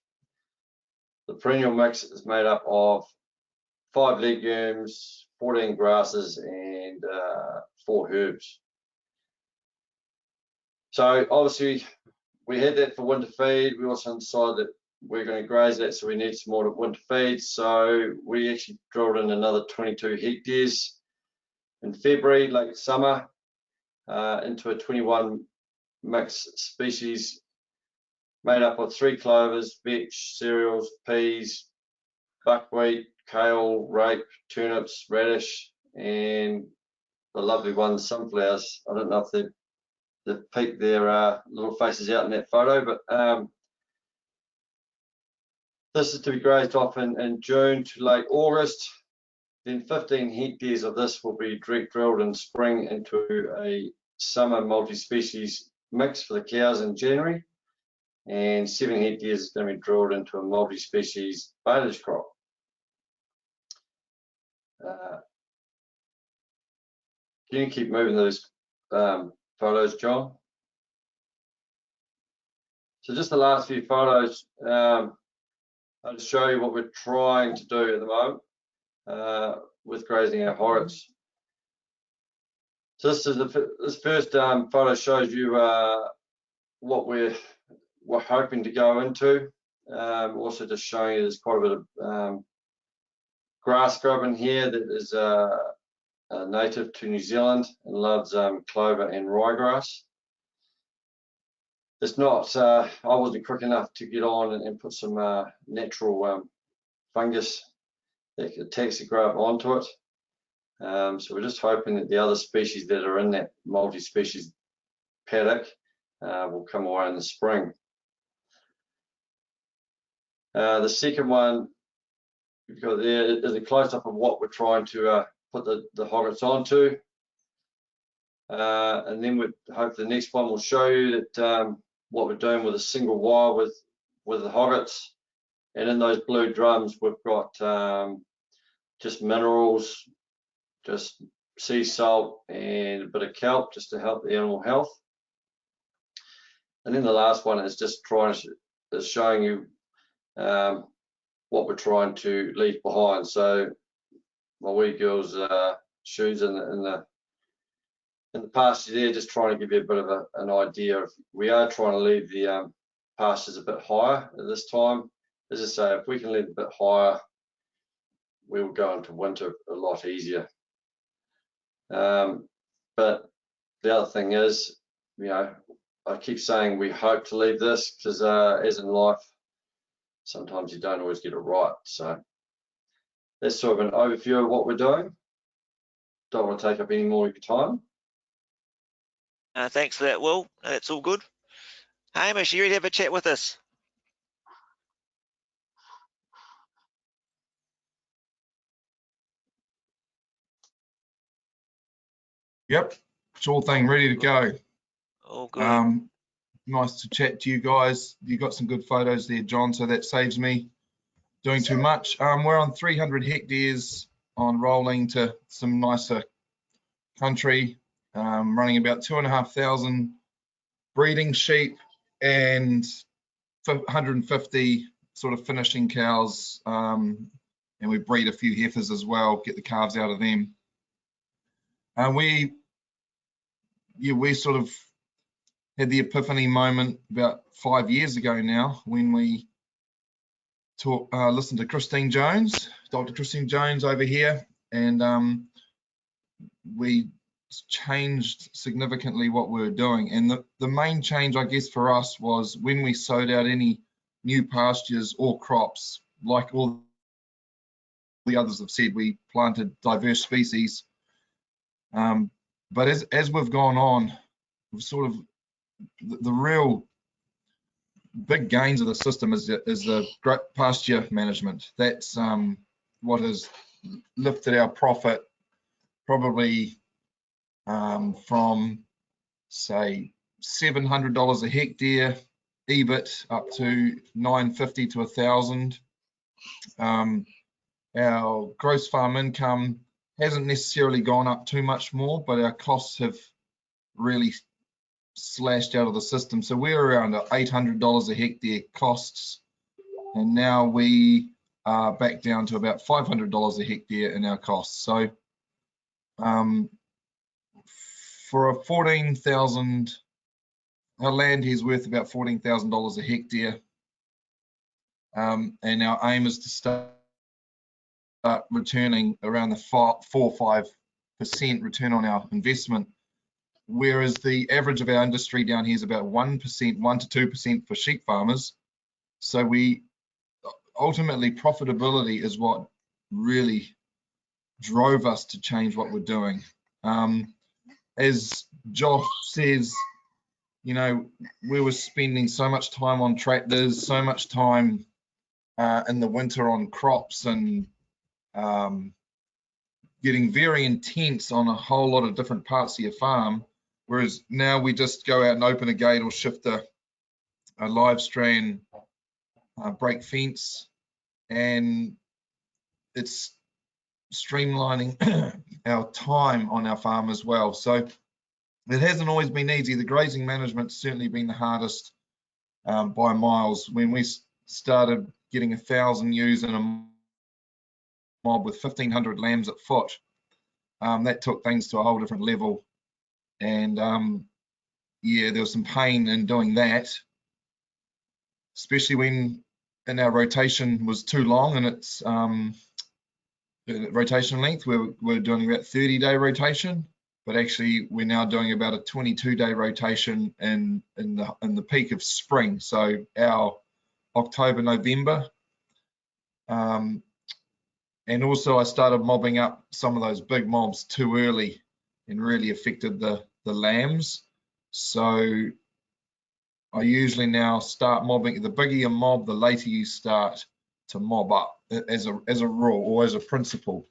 The perennial mix is made up of 5 legumes, 14 grasses, and 4 herbs. So obviously we had that for winter feed. We also decided that we're going to graze that, so we need some more winter feed. So we actually drilled in another 22 hectares in February, late summer, into a 21 mixed species made up of 3 clovers, vetch, cereals, peas, buckwheat, kale, rape, turnips, radish, and the lovely ones, sunflowers. I don't know if they've peeked their little faces out in that photo, but this is to be grazed off in June to late August. Then 15 hectares of this will be direct drilled in spring into a summer multi-species mix for the cows in January, and 7 hectares is going to be drilled into a multi-species baleage crop. Can you keep moving those photos, John? So just the last few photos, I'll just show you what we're trying to do at the moment with grazing our horrocks. So this first photo shows you what we're hoping to go into. Also just showing you there's quite a bit of grass scrub in here that is native to New Zealand and loves clover and ryegrass. It's not, I wasn't quick enough to get on and put some natural fungus that attacks the grub onto it. So we're just hoping that the other species that are in that multi-species paddock will come away in the spring. The second one we've got there is a close-up of what we're trying to put the hoggets onto. And then we hope the next one will show you that what we're doing with a single wire with the hoggets. And in those blue drums, we've got just minerals, just sea salt and a bit of kelp just to help the animal health. And then the last one is just showing you what we're trying to leave behind. So my wee girl's shoes in the pasture there, just trying to give you a bit of an idea of, we are trying to leave the pastures a bit higher at this time. As I say, if we can leave a bit higher, we will go into winter a lot easier. But the other thing is, you know, I keep saying we hope to leave this because as in life, sometimes you don't always get it right. So that's sort of an overview of what we're doing. Don't want to take up any more of your time. Thanks for that, Will. That's all good. Hamish, you ready to have a chat with us? Yep, sure thing, ready to go. All good. Nice to chat to you guys. You got some good photos there, John, so that saves me doing too much. We're on 300 hectares on rolling to some nicer country, running about 2,500 breeding sheep and 150 sort of finishing cows, and we breed a few heifers as well, get the calves out of them. We sort of had the epiphany moment about 5 years ago now when we listened to Christine Jones, Dr. Christine Jones over here, and we changed significantly what we were doing. And the main change, I guess, for us was when we sowed out any new pastures or crops, like all the others have said, we planted diverse species. But as we've gone on, we've sort of, the real big gains of the system is the pasture management. That's what has lifted our profit probably from, say, $700 a hectare EBIT up to $950 to $1,000. Our gross farm income hasn't necessarily gone up too much more, but our costs have really slashed out of the system. So we're around $800 a hectare costs, and now we are back down to about $500 a hectare in our costs. So for a 14,000, our land here is worth about $14,000 a hectare, and our aim is to start returning around the 4 or 5% return on our investment, whereas the average of our industry down here is about 1%, 1 to 2% for sheep farmers. So we ultimately, profitability is what really drove us to change what we're doing. As Josh says, you know, we were spending so much time on tractors, so much time in the winter on crops, and getting very intense on a whole lot of different parts of your farm, whereas now we just go out and open a gate or shift a live strand, break fence, and it's streamlining our time on our farm as well. So it hasn't always been easy. The grazing management's certainly been the hardest by miles. When we started getting 1,000 ewes in a mob with 1,500 lambs at foot, that took things to a whole different level. And yeah, there was some pain in doing that, especially when our rotation was too long, and it's rotation length. We're doing about 30-day rotation, but actually we're now doing about a 22-day rotation in the peak of spring. So our October, November. And also I started mobbing up some of those big mobs too early and really affected the lambs. So I usually now start mobbing. The bigger you mob, the later you start to mob up, as a rule or as a principle.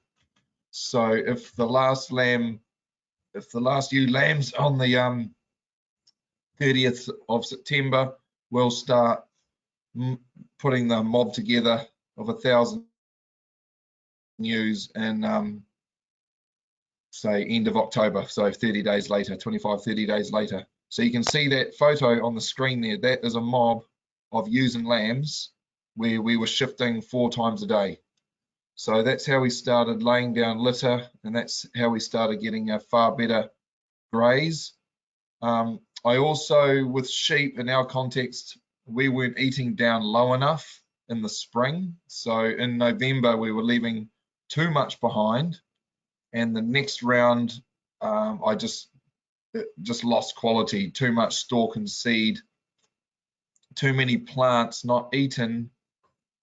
So if the last ewe lambs on the 30th of September, we'll start putting the mob together of 1,000 ewes in say end of October, so 30 days later, 25, 30 days later. So you can see that photo on the screen there. That is a mob of ewes and lambs where we were shifting 4 times a day. So that's how we started laying down litter, and that's how we started getting a far better graze. I also, with sheep in our context, we weren't eating down low enough in the spring. So in November, we were leaving too much behind, and the next round, I just lost quality, too much stalk and seed, too many plants not eaten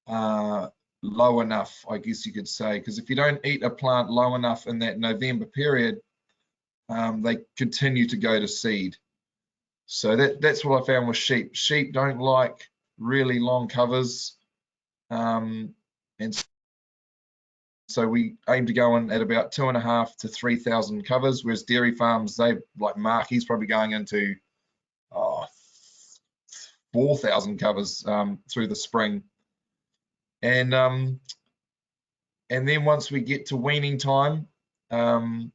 low enough, I guess you could say, because if you don't eat a plant low enough in that November period, they continue to go to seed. So that's what I found with sheep. Sheep don't like really long covers, and so we aim to go in at about 2,500 to 3,000 covers, whereas dairy farms, they, like Mark, he's probably going into 4,000 covers through the spring. And then once we get to weaning time,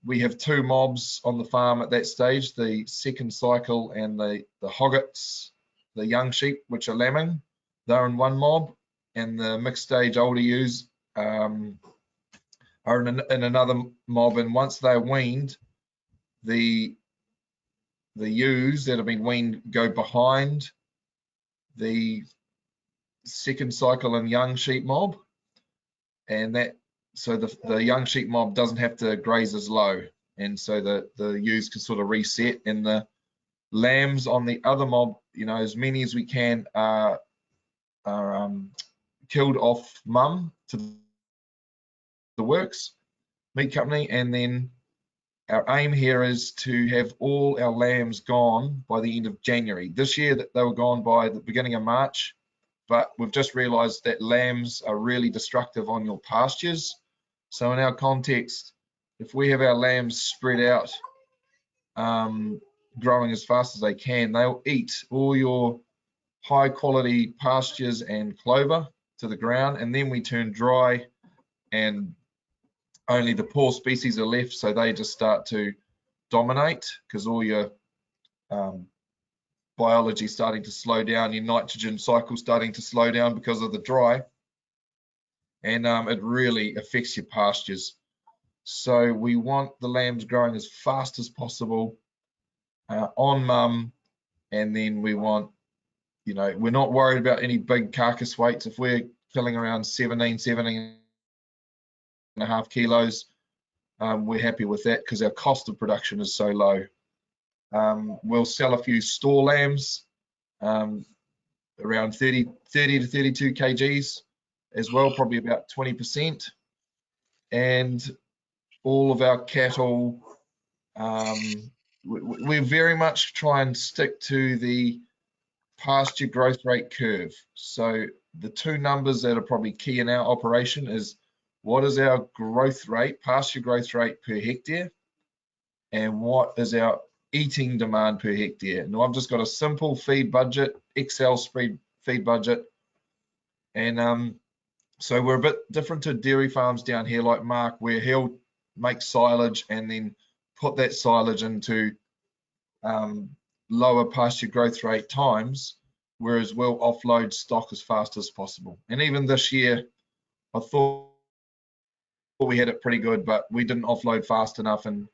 we have 2 mobs on the farm at that stage, the second cycle and the hoggets, the young sheep, which are lambing, they're in one mob, and the mixed stage older ewes are in another mob. And once they're weaned, the ewes that have been weaned go behind the second cycle and young sheep mob, and that, so the young sheep mob doesn't have to graze as low, and so the ewes can sort of reset, and the lambs on the other mob, you know, as many as we can are killed off mum to the works meat company. And then our aim here is to have all our lambs gone by the end of January. This year that they were gone by the beginning of March, but we've just realized that lambs are really destructive on your pastures. So in our context, if we have our lambs spread out, growing as fast as they can, they'll eat all your high quality pastures and clover to the ground, and then we turn dry and only the poor species are left, so they just start to dominate because all your biology starting to slow down, your nitrogen cycle starting to slow down because of the dry, and it really affects your pastures. So we want the lambs growing as fast as possible on mum, and then we want, you know, we're not worried about any big carcass weights. If we're killing around 17.5 kilos, we're happy with that because our cost of production is so low. We'll sell a few store lambs, around 30 to 32 kgs as well, probably about 20%. And all of our cattle, we very much try and stick to the pasture growth rate curve. So the 2 numbers that are probably key in our operation is what is our growth rate, pasture growth rate per hectare, and what is our eating demand per hectare. Now I've just got a simple feed budget, Excel spread feed budget, and so we're a bit different to dairy farms down here like Mark, where he'll make silage and then put that silage into lower pasture growth rate times. whereas we'll offload stock as fast as possible. And even this year, I thought we had it pretty good, but we didn't offload fast enough, and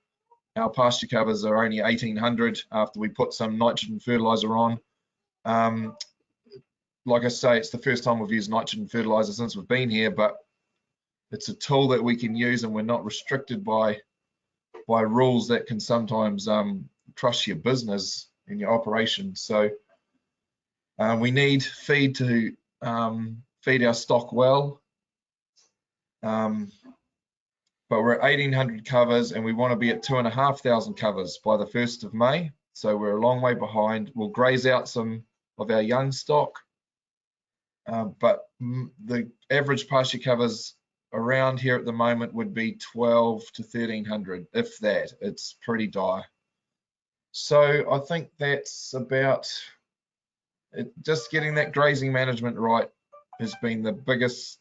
our pasture covers are only 1,800 after we put some nitrogen fertilizer on. Like I say, it's the first time we've used nitrogen fertilizer since we've been here, but it's a tool that we can use, and we're not restricted by rules that can sometimes crush your business and your operation. So we need feed to feed our stock well. But we're at 1,800 covers, and we want to be at 2,500 covers by the 1st of May. So we're a long way behind. We'll graze out some of our young stock, but the average pasture covers around here at the moment would be 12 to 1,300, if that. It's pretty dire. So I think that's about it. Just getting that grazing management right has been the biggest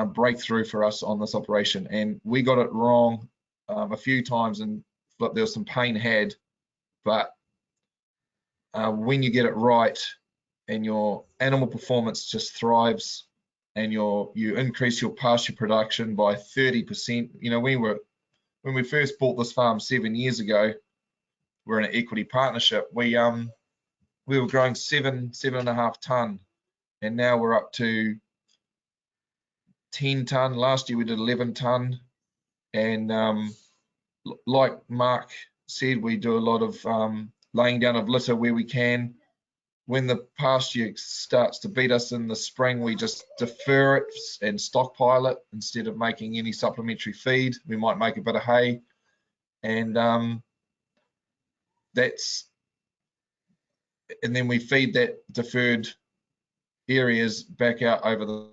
breakthrough for us on this operation, and we got it wrong a few times, and there was some pain had, but when you get it right and your animal performance just thrives, and you increase your pasture production by 30%. You know, when we first bought this farm 7 years ago, we're in an equity partnership. We were growing 7.5 tonne, and now we're up to 10 tonne. Last year we did 11 tonne, and like Mark said, we do a lot of laying down of litter where we can. When the pasture starts to beat us in the spring, we just defer it and stockpile it instead of making any supplementary feed. We might make a bit of hay, and and then we feed that deferred areas back out over the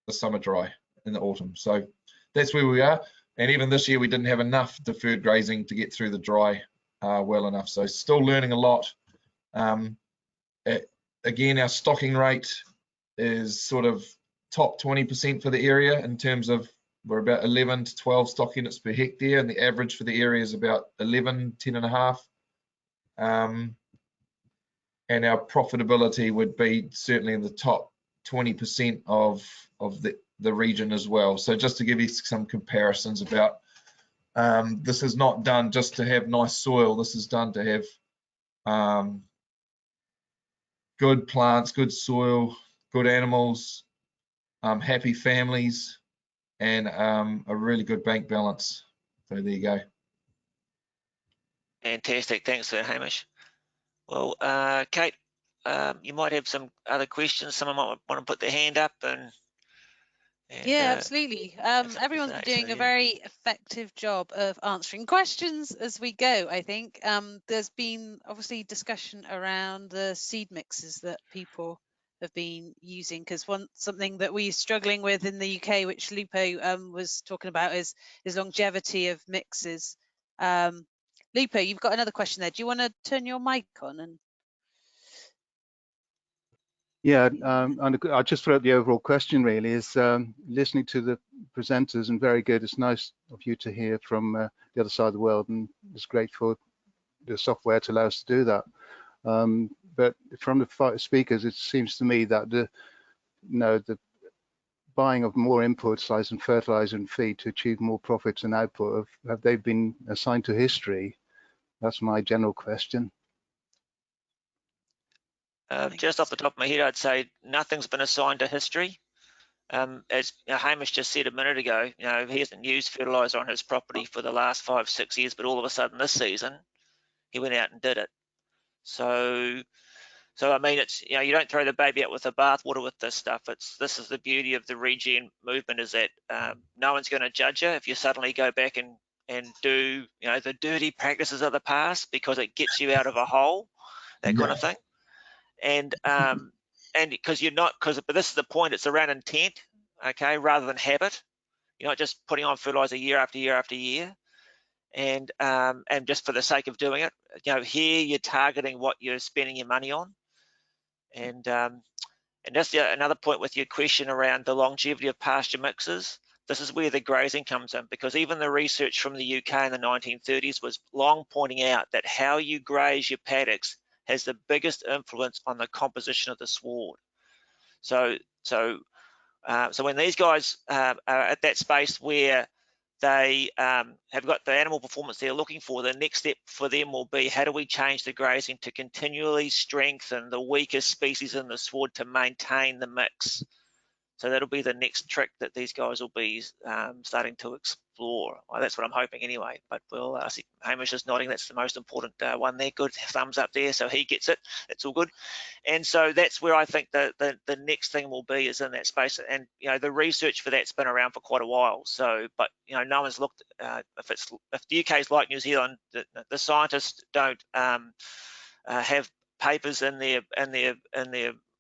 summer dry in the autumn. So that's where we are. And even this year we didn't have enough deferred grazing to get through the dry well enough. So still learning a lot. Again, our stocking rate is sort of top 20% for the area in terms of we're about 11 to 12 stock units per hectare, and the average for the area is about 11, 10.5. And our profitability would be certainly in the top 20% of the region as well. So just to give you some comparisons about, this is not done just to have nice soil. This is done to have good plants, good soil, good animals, happy families, and a really good bank balance. So there you go. Fantastic. Thanks for that, Hamish. Well, Kate, you might have some other questions. Someone might want to put their hand up. And yeah, absolutely. Everyone's been doing a very effective job of answering questions as we go, I think. There's been obviously discussion around the seed mixes that people have been using, because something that we're struggling with in the UK, which Lupo was talking about, is longevity of mixes. Lupo, you've got another question there. Do you want to turn your mic on? And yeah, I just throw out the overall question really is listening to the presenters, and very good. It's nice of you to hear from the other side of the world, and it's great for the software to allow us to do that. But from the speakers, it seems to me that the buying of more inputs, like some fertilizer and feed, to achieve more profits and output, have they been assigned to history? That's my general question. Just off the top of my head, I'd say nothing's been assigned to history. As Hamish just said a minute ago, he hasn't used fertilizer on his property for the last 5-6 years, but all of a sudden this season he went out and did it. So I mean, it's, you don't throw the baby out with the bathwater with this stuff. This is the beauty of the regen movement, is that no one's going to judge you if you suddenly go back and do the dirty practices of the past, because it gets you out of a hole, that kind of thing. And because but this is the point, it's around intent, okay, rather than habit. You're not just putting on fertilizer year after year after year, and just for the sake of doing it. Here you're targeting what you're spending your money on, and that's another point with your question around the longevity of pasture mixes. this is where the grazing comes in, because even the research from the UK in the 1930s was long pointing out that how you graze your paddocks has the biggest influence on the composition of the sward. So when these guys are at that space where they have got the animal performance they're looking for, the next step for them will be, how do we change the grazing to continually strengthen the weakest species in the sward to maintain the mix? So that'll be the next trick that these guys will be starting to explore. Well, that's what I'm hoping anyway. But we'll see Hamish is nodding. That's the most important one there. Good thumbs up there. So he gets it. It's all good. And so that's where I think the next thing will be, is in that space. And the research for that's been around for quite a while. So, but no one's looked. If the UK is like New Zealand, the scientists don't have papers in their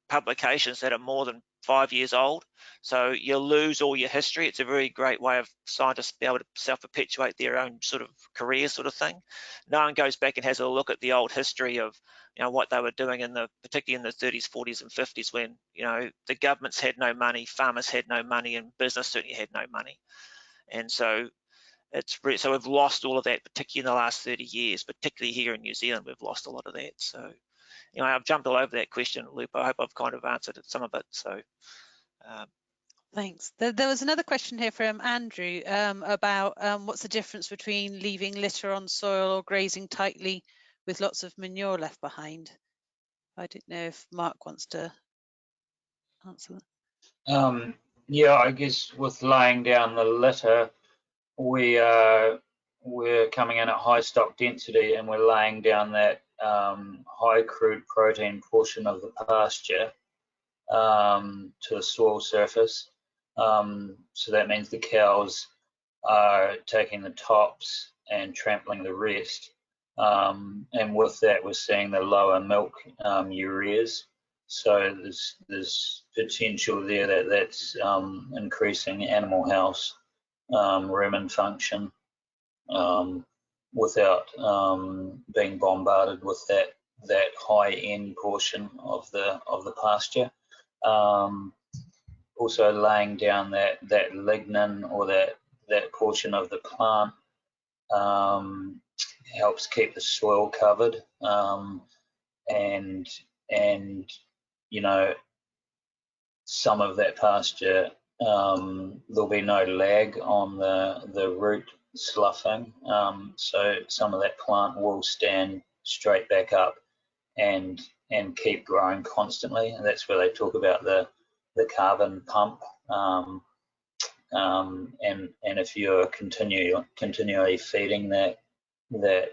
publications that are more than 5 years old, so you lose all your history. It's a very great way of scientists to be able to self-perpetuate their own sort of career sort of thing. No one goes back and has a look at the old history of what they were doing particularly in the 30s, 40s and 50s, when the governments had no money, farmers had no money, and business certainly had no money. And so so we've lost all of that, particularly in the last 30 years, particularly here in New Zealand. We've lost a lot of that. So I've jumped all over that question, Luke. I hope I've kind of answered some of it. So, thanks. There was another question here from Andrew about what's the difference between leaving litter on soil or grazing tightly with lots of manure left behind. I don't know if Mark wants to answer that. Yeah, I guess with laying down the litter, we're coming in at high stock density, and we're laying down that high crude protein portion of the pasture to the soil surface. So that means the cows are taking the tops and trampling the rest. And with that, we're seeing the lower milk ureas. So there's potential there that's increasing animal health, rumen function, without being bombarded with that high end portion of the pasture. Also laying down that lignin, or that portion of the plant, helps keep the soil covered, and some of that pasture, there'll be no lag on the root sloughing, so some of that plant will stand straight back up and keep growing constantly. And that's where they talk about the carbon pump, and if you're continually feeding that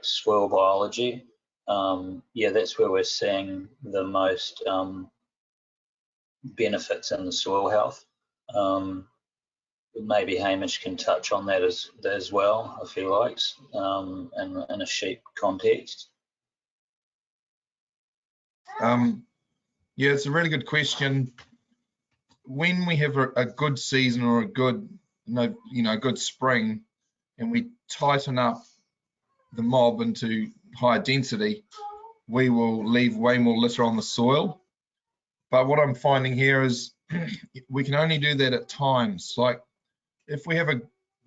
soil biology, yeah, that's where we're seeing the most benefits in the soil health. Maybe Hamish can touch on that as well, if he likes, in a sheep context. Yeah, it's a really good question. When we have a good season or a good, good spring, and we tighten up the mob into higher density, we will leave way more litter on the soil. But what I'm finding here is we can only do that at times. Like if we have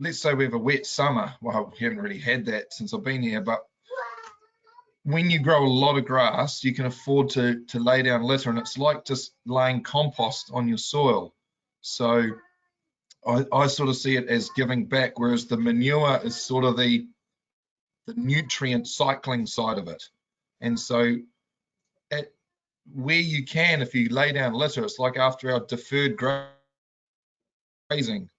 let's say we have a wet summer. Well, we haven't really had that since I've been here, but when you grow a lot of grass, you can afford to lay down litter, and it's like just laying compost on your soil. So I sort of see it as giving back, whereas the manure is sort of the nutrient cycling side of it. And so where you can, if you lay down litter, it's like after our deferred grazing,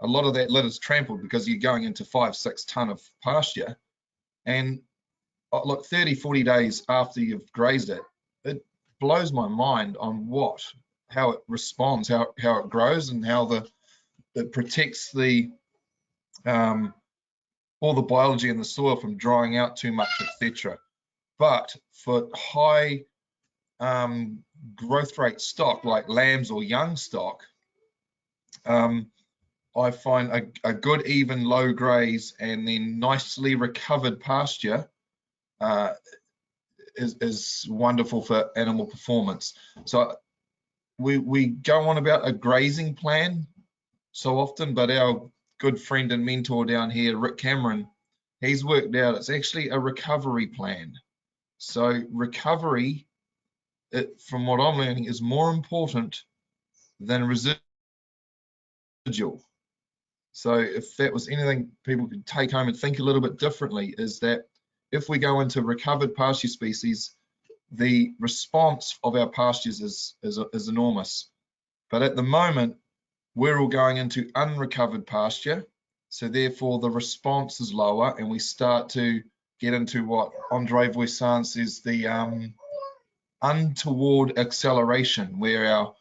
a lot of that litter is trampled because you're going into 5-6 ton of pasture. And look, 30-40 days after you've grazed it, it blows my mind on how it responds, how it grows, and how it protects all the biology in the soil from drying out too much, etc. But for high growth rate stock like lambs or young stock, I find a good even low graze and then nicely recovered pasture is wonderful for animal performance. So we go on about a grazing plan so often, but our good friend and mentor down here, Rick Cameron, he's worked out it's actually a recovery plan. So recovery, from what I'm learning, is more important than residual. So if that was anything people could take home and think a little bit differently, is that if we go into recovered pasture species, the response of our pastures is enormous. But at the moment, we're all going into unrecovered pasture, so therefore the response is lower, and we start to get into what Andre Voisin says, the untoward acceleration, where our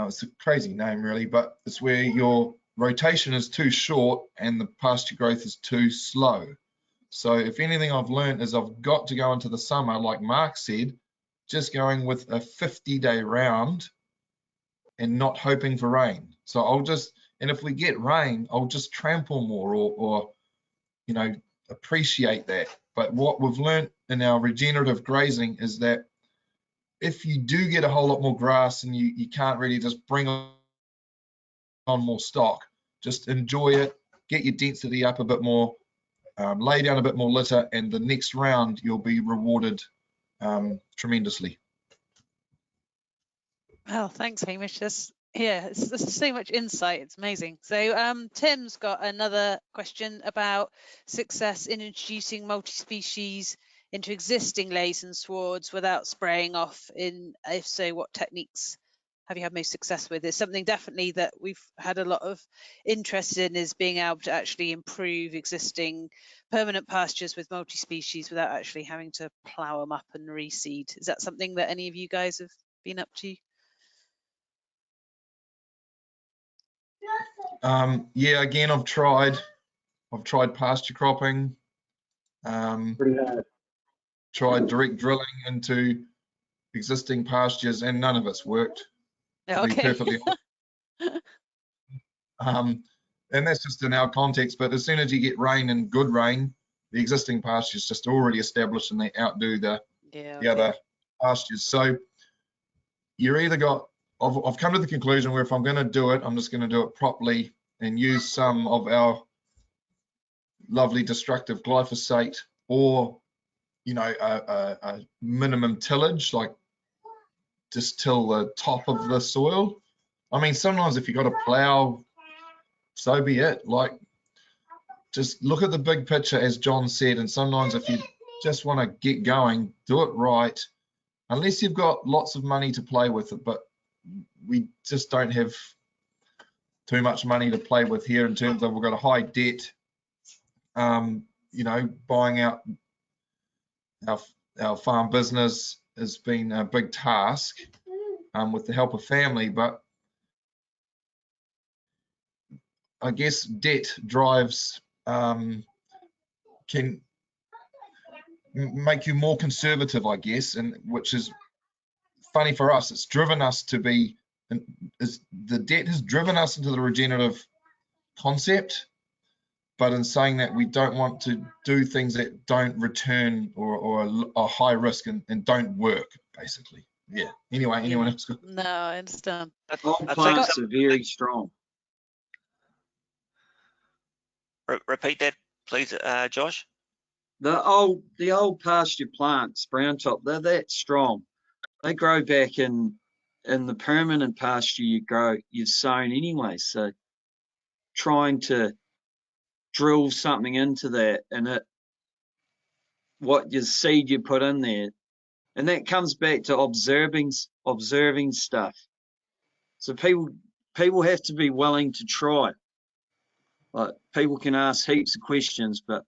it's a crazy name really, but it's where your rotation is too short and the pasture growth is too slow. So if anything I've learned is I've got to go into the summer, like Mark said, just going with a 50-day round and not hoping for rain. So and if we get rain, I'll just trample more or you know, appreciate that. But what we've learned in our regenerative grazing is that if you do get a whole lot more grass and you can't really just bring on more stock, just enjoy it, get your density up a bit more, lay down a bit more litter, and the next round you'll be rewarded tremendously. Oh, thanks, Hamish. There's so much insight. It's amazing. So Tim's got another question about success in introducing multi-species into existing leys and swards without spraying off. If so, what techniques have you had most success with? It's something definitely that we've had a lot of interest in, is being able to actually improve existing permanent pastures with multi-species without actually having to plough them up and reseed. Is that something that any of you guys have been up to? Yeah, again, I've tried pasture cropping, tried direct drilling into existing pastures, and none of it's worked. To be perfectly honest. And that's just in our context, but as soon as you get rain and good rain, the existing pastures just already established and they outdo the other pastures. So you're either I've come to the conclusion where if I'm going to do it, I'm just going to do it properly and use some of our lovely destructive glyphosate, or you know, a minimum tillage, like just till the top of the soil. I mean, sometimes if you've got to plow, so be it. Like, just look at the big picture, as John said, and sometimes if you just want to get going, do it right, unless you've got lots of money to play with it. But we just don't have too much money to play with here, in terms of we've got a high debt. You know, buying out our farm business has been a big task with the help of family, but I guess debt drives can make you more conservative, I guess, and which is funny for us. It's driven us to be, the debt has driven us into the regenerative concept, but in saying that, we don't want to do things that don't return or are high risk and don't work, basically. Yeah. Anyway, anyone else? No, I understand. Old plants are very strong. Repeat that, please, Josh. The old pasture plants, brown top, they're that strong. They grow back in the permanent pasture you've sown anyway. So trying to drill something into that, and what your seed you put in there, and that comes back to observing stuff. So people have to be willing to try. Like, people can ask heaps of questions, but at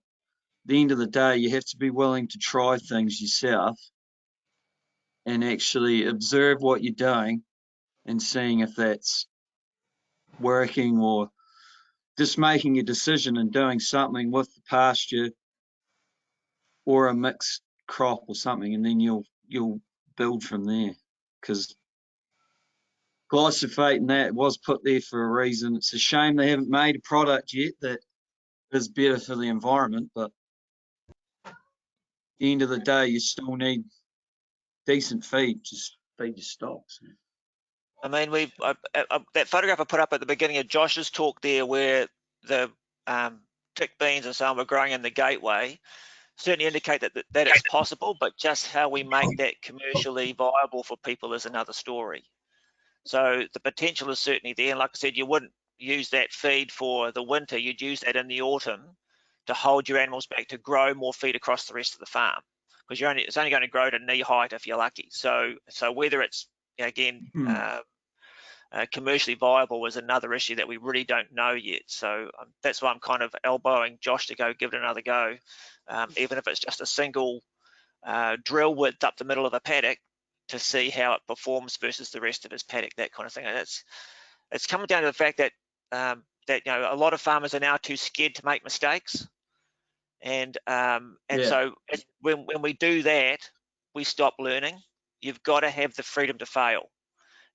the end of the day, you have to be willing to try things yourself and actually observe what you're doing and seeing if that's working, or just making a decision and doing something with the pasture or a mixed crop or something, and then you'll build from there. Because glyphosate and that was put there for a reason. It's a shame they haven't made a product yet that is better for the environment, but at the end of the day, you still need decent feed to feed your stocks. I mean, that photograph I put up at the beginning of Josh's talk there, where the tick beans and so on were growing in the gateway certainly indicate that it's possible, but just how we make that commercially viable for people is another story. So the potential is certainly there. And like I said, you wouldn't use that feed for the winter. You'd use that in the autumn to hold your animals back to grow more feed across the rest of the farm, because it's only going to grow to knee height if you're lucky. So whether it's, again, commercially viable is another issue that we really don't know yet. So that's why I'm kind of elbowing Josh to go give it another go, even if it's just a single drill width up the middle of a paddock to see how it performs versus the rest of his paddock, that kind of thing. And it's coming down to the fact that a lot of farmers are now too scared to make mistakes, and so when we do that, we stop learning. You've got to have the freedom to fail.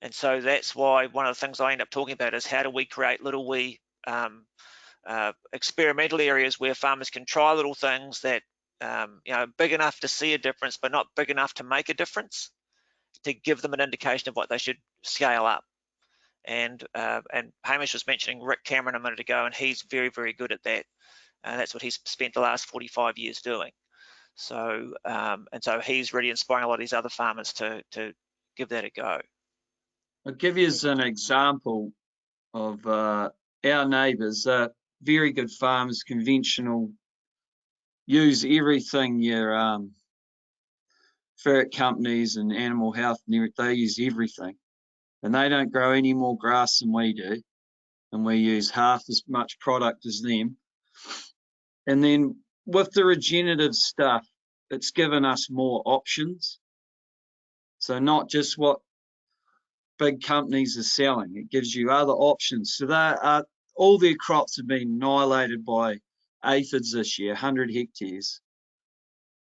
And so that's why one of the things I end up talking about is how do we create little experimental areas where farmers can try little things that big enough to see a difference, but not big enough to make a difference, to give them an indication of what they should scale up. And Hamish was mentioning Rick Cameron a minute ago, and he's very, very good at that. And that's what he's spent the last 45 years doing. So and so he's really inspiring a lot of these other farmers to give that a go. I'll give you an example of our neighbours, very good farmers, conventional, use everything, your ferret companies and animal health, they use everything. And they don't grow any more grass than we do. And we use half as much product as them. And then with the regenerative stuff, it's given us more options. So not just what big companies are selling, it gives you other options. So all their crops have been annihilated by aphids this year, 100 hectares.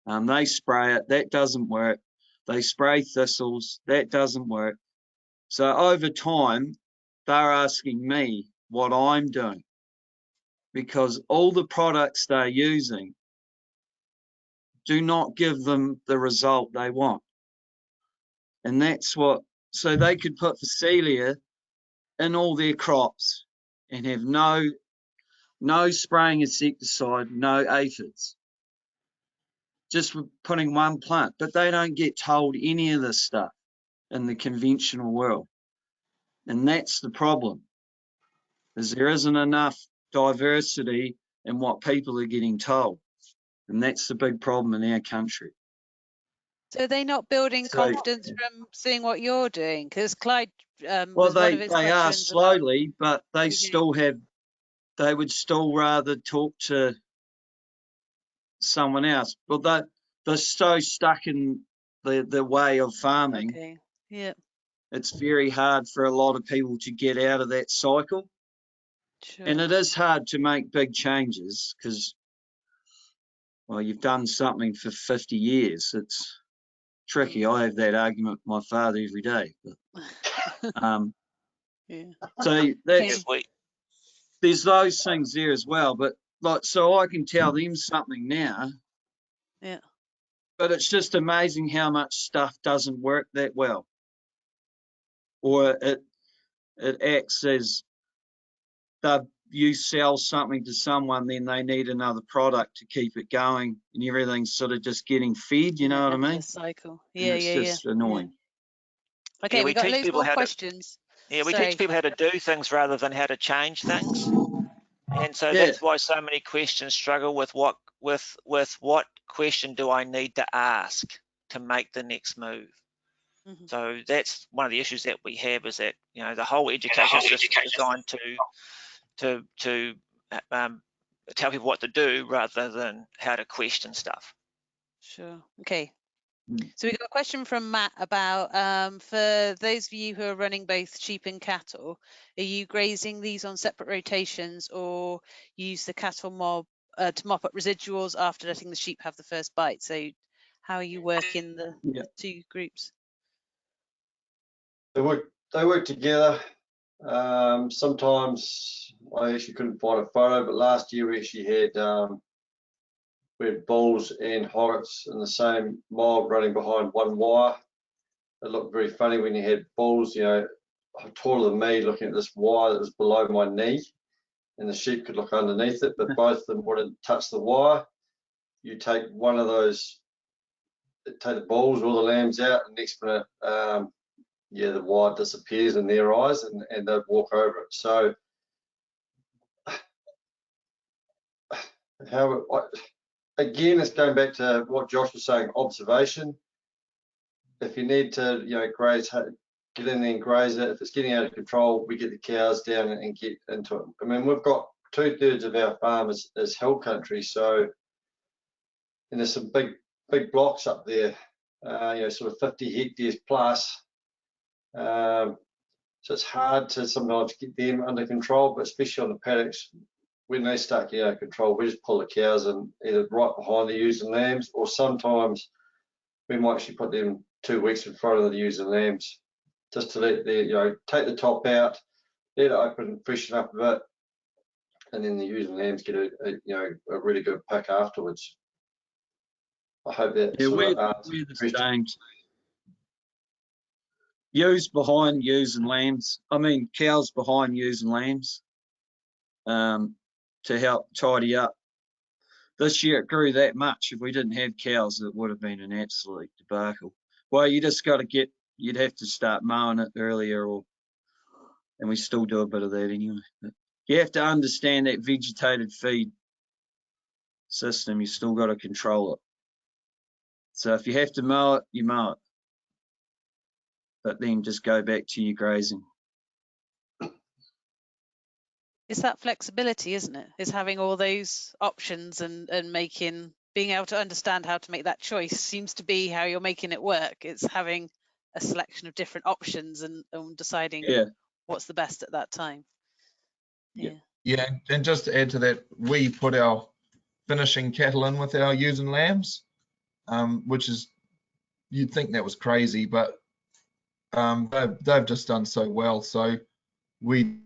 They spray it, that doesn't work. They spray thistles, that doesn't work. So over time, they're asking me what I'm doing, because all the products they're using do not give them the result they want. And that's so they could put Phacelia in all their crops and have no spraying insecticide, no aphids, just putting one plant. But they don't get told any of this stuff in the conventional world. And that's the problem, is there isn't enough diversity in what people are getting told. And that's the big problem in our country. So they're not building confidence from seeing what you're doing? Because Clyde well, they are slowly, but they they would still rather talk to someone else. But they're so stuck in the way of farming. Okay. Yeah. It's very hard for a lot of people to get out of that cycle. Sure. And it is hard to make big changes because, well, you've done something for 50 years. It's tricky. I have that argument with my father every day. But, yeah. So there's those things there as well. But so I can tell them something now. Yeah. But it's just amazing how much stuff doesn't work that well. Or it acts as you sell something to someone, then they need another product to keep it going, and everything's sort of just getting fed. You know what I mean? Cycle. Yeah, it's just annoying. Yeah. Okay, we got loads more questions. We teach people how to do things rather than how to change things, and so that's why so many questions struggle with what question do I need to ask to make the next move. Mm-hmm. So that's one of the issues that we have, is that the whole education system is designed to tell people what to do rather than how to question stuff. Sure. Okay. So we've got a question from Matt about for those of you who are running both sheep and cattle, are you grazing these on separate rotations, or use the cattle mob to mop up residuals after letting the sheep have the first bite? So how are you working the two groups? They work together. Sometimes I actually couldn't find a photo, but last year we actually had bulls and hoggets in the same mob running behind one wire. It looked very funny when you had bulls, taller than me, looking at this wire that was below my knee, and the sheep could look underneath it, but both of them wouldn't touch the wire. You take one of those, take the bulls or the lambs out, and next minute, yeah, the wire disappears in their eyes, and they'd walk over it. So, again, it's going back to what Josh was saying, observation. If you need to, you know, graze, get in there and graze it. If it's getting out of control, we get the cows down and get into it. I mean, we've got 2/3 of our farm is hill country, so, and there's some big blocks up there, you know, sort of 50 hectares plus. So it's hard to sometimes get them under control, but especially on the paddocks, when they start getting out of control, we just pull the cows in either right behind the ewes and lambs, or sometimes we might actually put them 2 weeks in front of the ewes and lambs, just to let the, you know, take the top out, let it open, freshen up a bit, and then the ewes and lambs get you know, a really good pick afterwards. I hope that sort of answers the question. Ewes behind ewes and lambs. I mean, cows behind ewes and lambs, to help tidy up. This year it grew that much. If we didn't have cows, it would have been an absolute debacle. Well, you just got to get, you'd have to start mowing it earlier, and we still do a bit of that anyway. But you have to understand that vegetated feed system, you still got to control it. So if you have to mow it, you mow it. But then just go back to your grazing. It's that flexibility, isn't it? It's having all those options and being able to understand how to make that choice seems to be how you're making it work. It's having a selection of different options and deciding what's the best at that time. Yeah, and just to add to that, we put our finishing cattle in with our ewes and lambs, which is, you'd think that was crazy, but they've just done so well. So we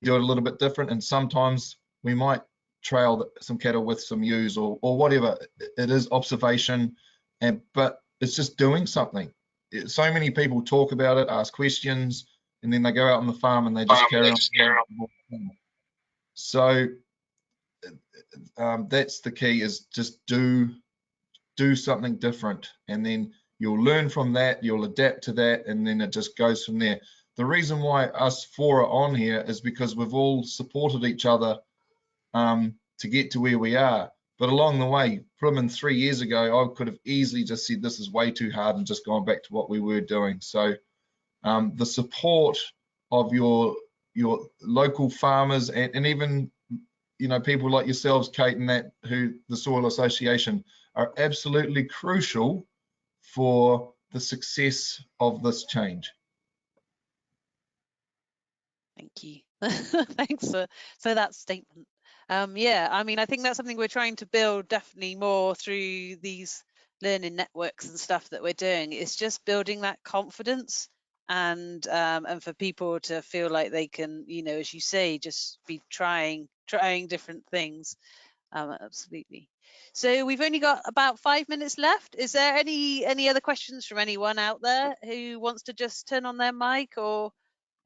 do it a little bit different, and sometimes we might trail some cattle with some ewes or whatever. It is observation, but it's just doing something. So many people talk about it, ask questions, and then they go out on the farm and they just carry on. So that's the key, is just do something different, and then you'll learn from that, you'll adapt to that, and then it just goes from there. The reason why us four are on here is because we've all supported each other to get to where we are. But along the way, Plymouth 3 years ago, I could have easily just said this is way too hard and just gone back to what we were doing. So the support of your local farmers and even, you know, people like yourselves, Kate, and that, who the Soil Association, are absolutely crucial for the success of this change. Thank you. Thanks for that statement. Yeah, I mean, I think that's something we're trying to build definitely more through these learning networks and stuff that we're doing. It's just building that confidence and for people to feel like they can, you know, as you say, just be trying different things. Absolutely. So we've only got about 5 minutes left. Is there any other questions from anyone out there who wants to just turn on their mic, or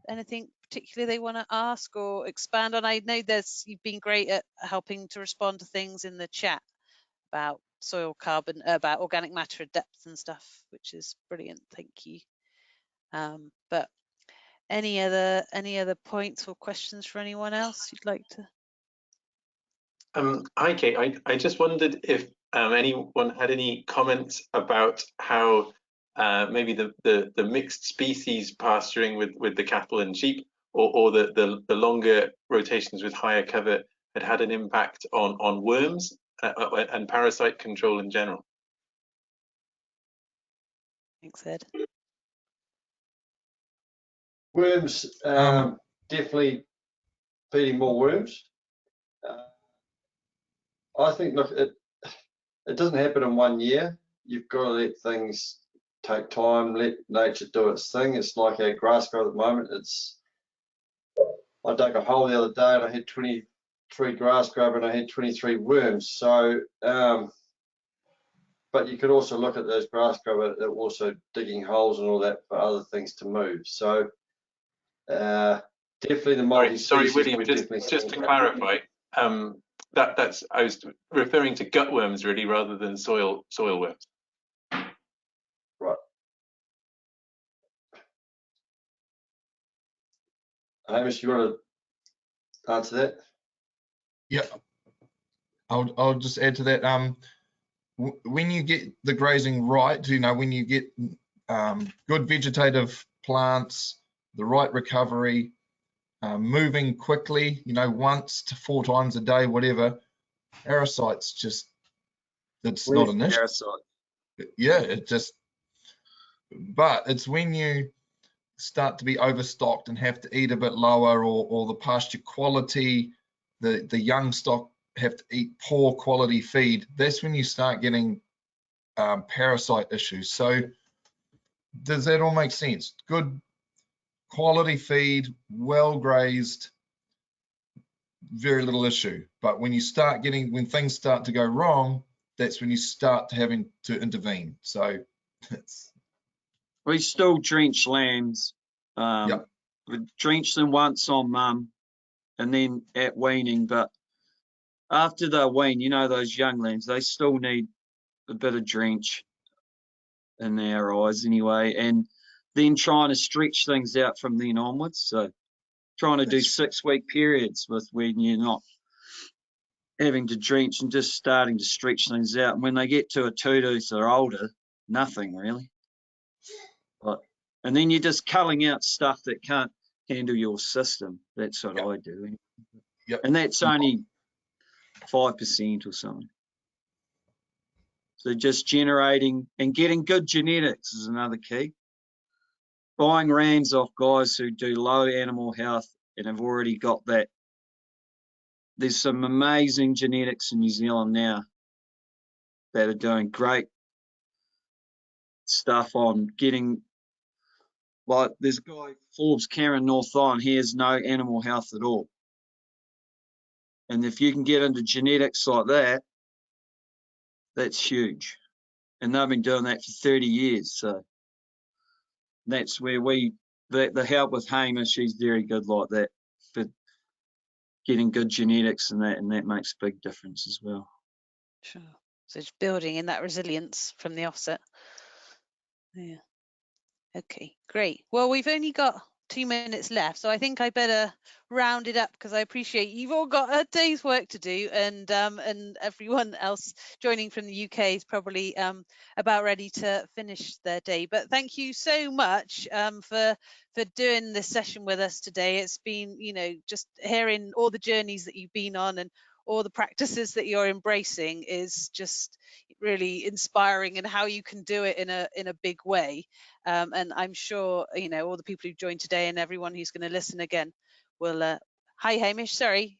anything particularly they want to ask or expand on? I know you've been great at helping to respond to things in the chat about soil carbon, about organic matter at depth and stuff, which is brilliant. Thank you. But any other points or questions for anyone else you'd like to? Hi, Kate. I just wondered if anyone had any comments about how maybe the mixed species pasturing with the cattle and sheep, or the longer rotations with higher cover had an impact on worms and parasite control in general. Thanks, Ed. Worms, definitely feeding more worms. I think, look, it doesn't happen in 1 year. You've got to let things take time, let nature do its thing. It's like our grass grow at the moment. I dug a hole the other day and I had 23 grass grub and I had 23 worms. So, but you could also look at those grass grub, they're also digging holes and all that for other things to move. So Definitely the multi-species. Sorry, William, just to clarify, that's I was referring to gutworms really rather than soil worms. Right. Hamish, you want to answer that? Yeah, I'll just add to that. When you get the grazing right, when you get good vegetative plants, the right recovery, moving quickly, once to 4 times a day, whatever, parasites it's not an issue. Parasite. Yeah, but it's when you start to be overstocked and have to eat a bit lower, or the pasture quality, the young stock have to eat poor quality feed, that's when you start getting parasite issues. So does that all make sense? Good quality feed, well grazed, very little issue. But when things start to go wrong, that's when you start having to intervene. So We still drench lambs. Yep. We drench them once on mum and then at weaning, but after they wean, those young lambs, they still need a bit of drench in their eyes anyway, and then trying to stretch things out from then onwards. So trying to do 6-week periods with when you're not having to drench and just starting to stretch things out. And when they get to a 2-tooth or older, nothing really. And then you're just culling out stuff that can't handle your system. That's what I do. Yep. And that's only 5% or something. So just generating and getting good genetics is another key. Buying rams off guys who do low animal health and have already got that. There's some amazing genetics in New Zealand now that are doing great stuff on getting, like there's a guy, Forbes Karen North Island, he has no animal health at all. And if you can get into genetics like that, that's huge. And they've been doing that for 30 years. So that's where the help with Hamish, she's very good like that for getting good genetics and that makes a big difference as well. Sure. So it's building in that resilience from the offset. Yeah. Okay, great. Well, we've only got 2 minutes left, so I think I better round it up because I appreciate you've all got a day's work to do, and everyone else joining from the UK is probably about ready to finish their day. But thank you so much for doing this session with us today. It's been, just hearing all the journeys that you've been on and all the practices that you're embracing is just really inspiring, and how you can do it in a big way. And I'm sure all the people who've joined today and everyone who's going to listen again will. Hi, Hamish. Sorry,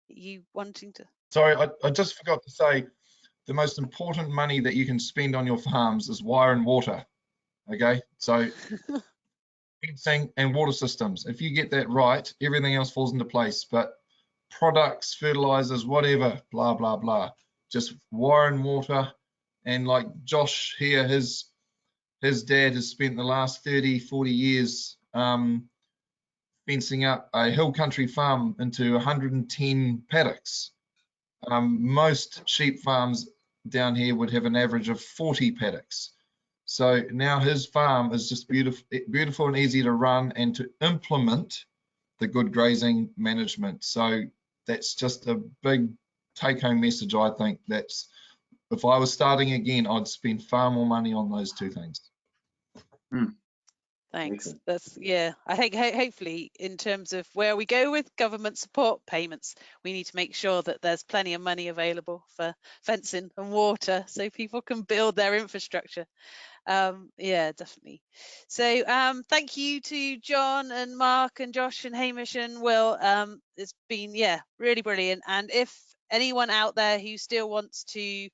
you wanting to? Sorry, I just forgot to say the most important money that you can spend on your farms is wire and water. Okay, so fencing and water systems. If you get that right, everything else falls into place. But products, fertilizers, whatever, blah blah blah. Just wire and water. And like Josh here, his dad has spent the last 30-40 years fencing up a hill country farm into 110 paddocks. Most sheep farms down here would have an average of 40 paddocks. So now his farm is just beautiful and easy to run and to implement the good grazing management. So that's just a big take-home message. I think that's, if I was starting again, I'd spend far more money on those two things. Thanks. Okay. That's, I think hopefully in terms of where we go with government support payments, we need to make sure that there's plenty of money available for fencing and water so people can build their infrastructure. Yeah, definitely. So thank you to John and Mark and Josh and Hamish and Will. It's been really brilliant. And if anyone out there who still wants to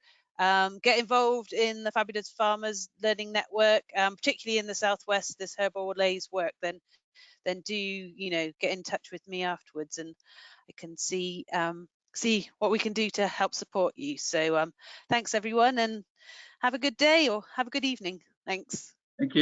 get involved in the Fabulous Farmers Learning Network, particularly in the Southwest, this herbal leys work, then do get in touch with me afterwards, and I can see what we can do to help support you. So thanks everyone, and have a good day or have a good evening. Thanks. Thank you.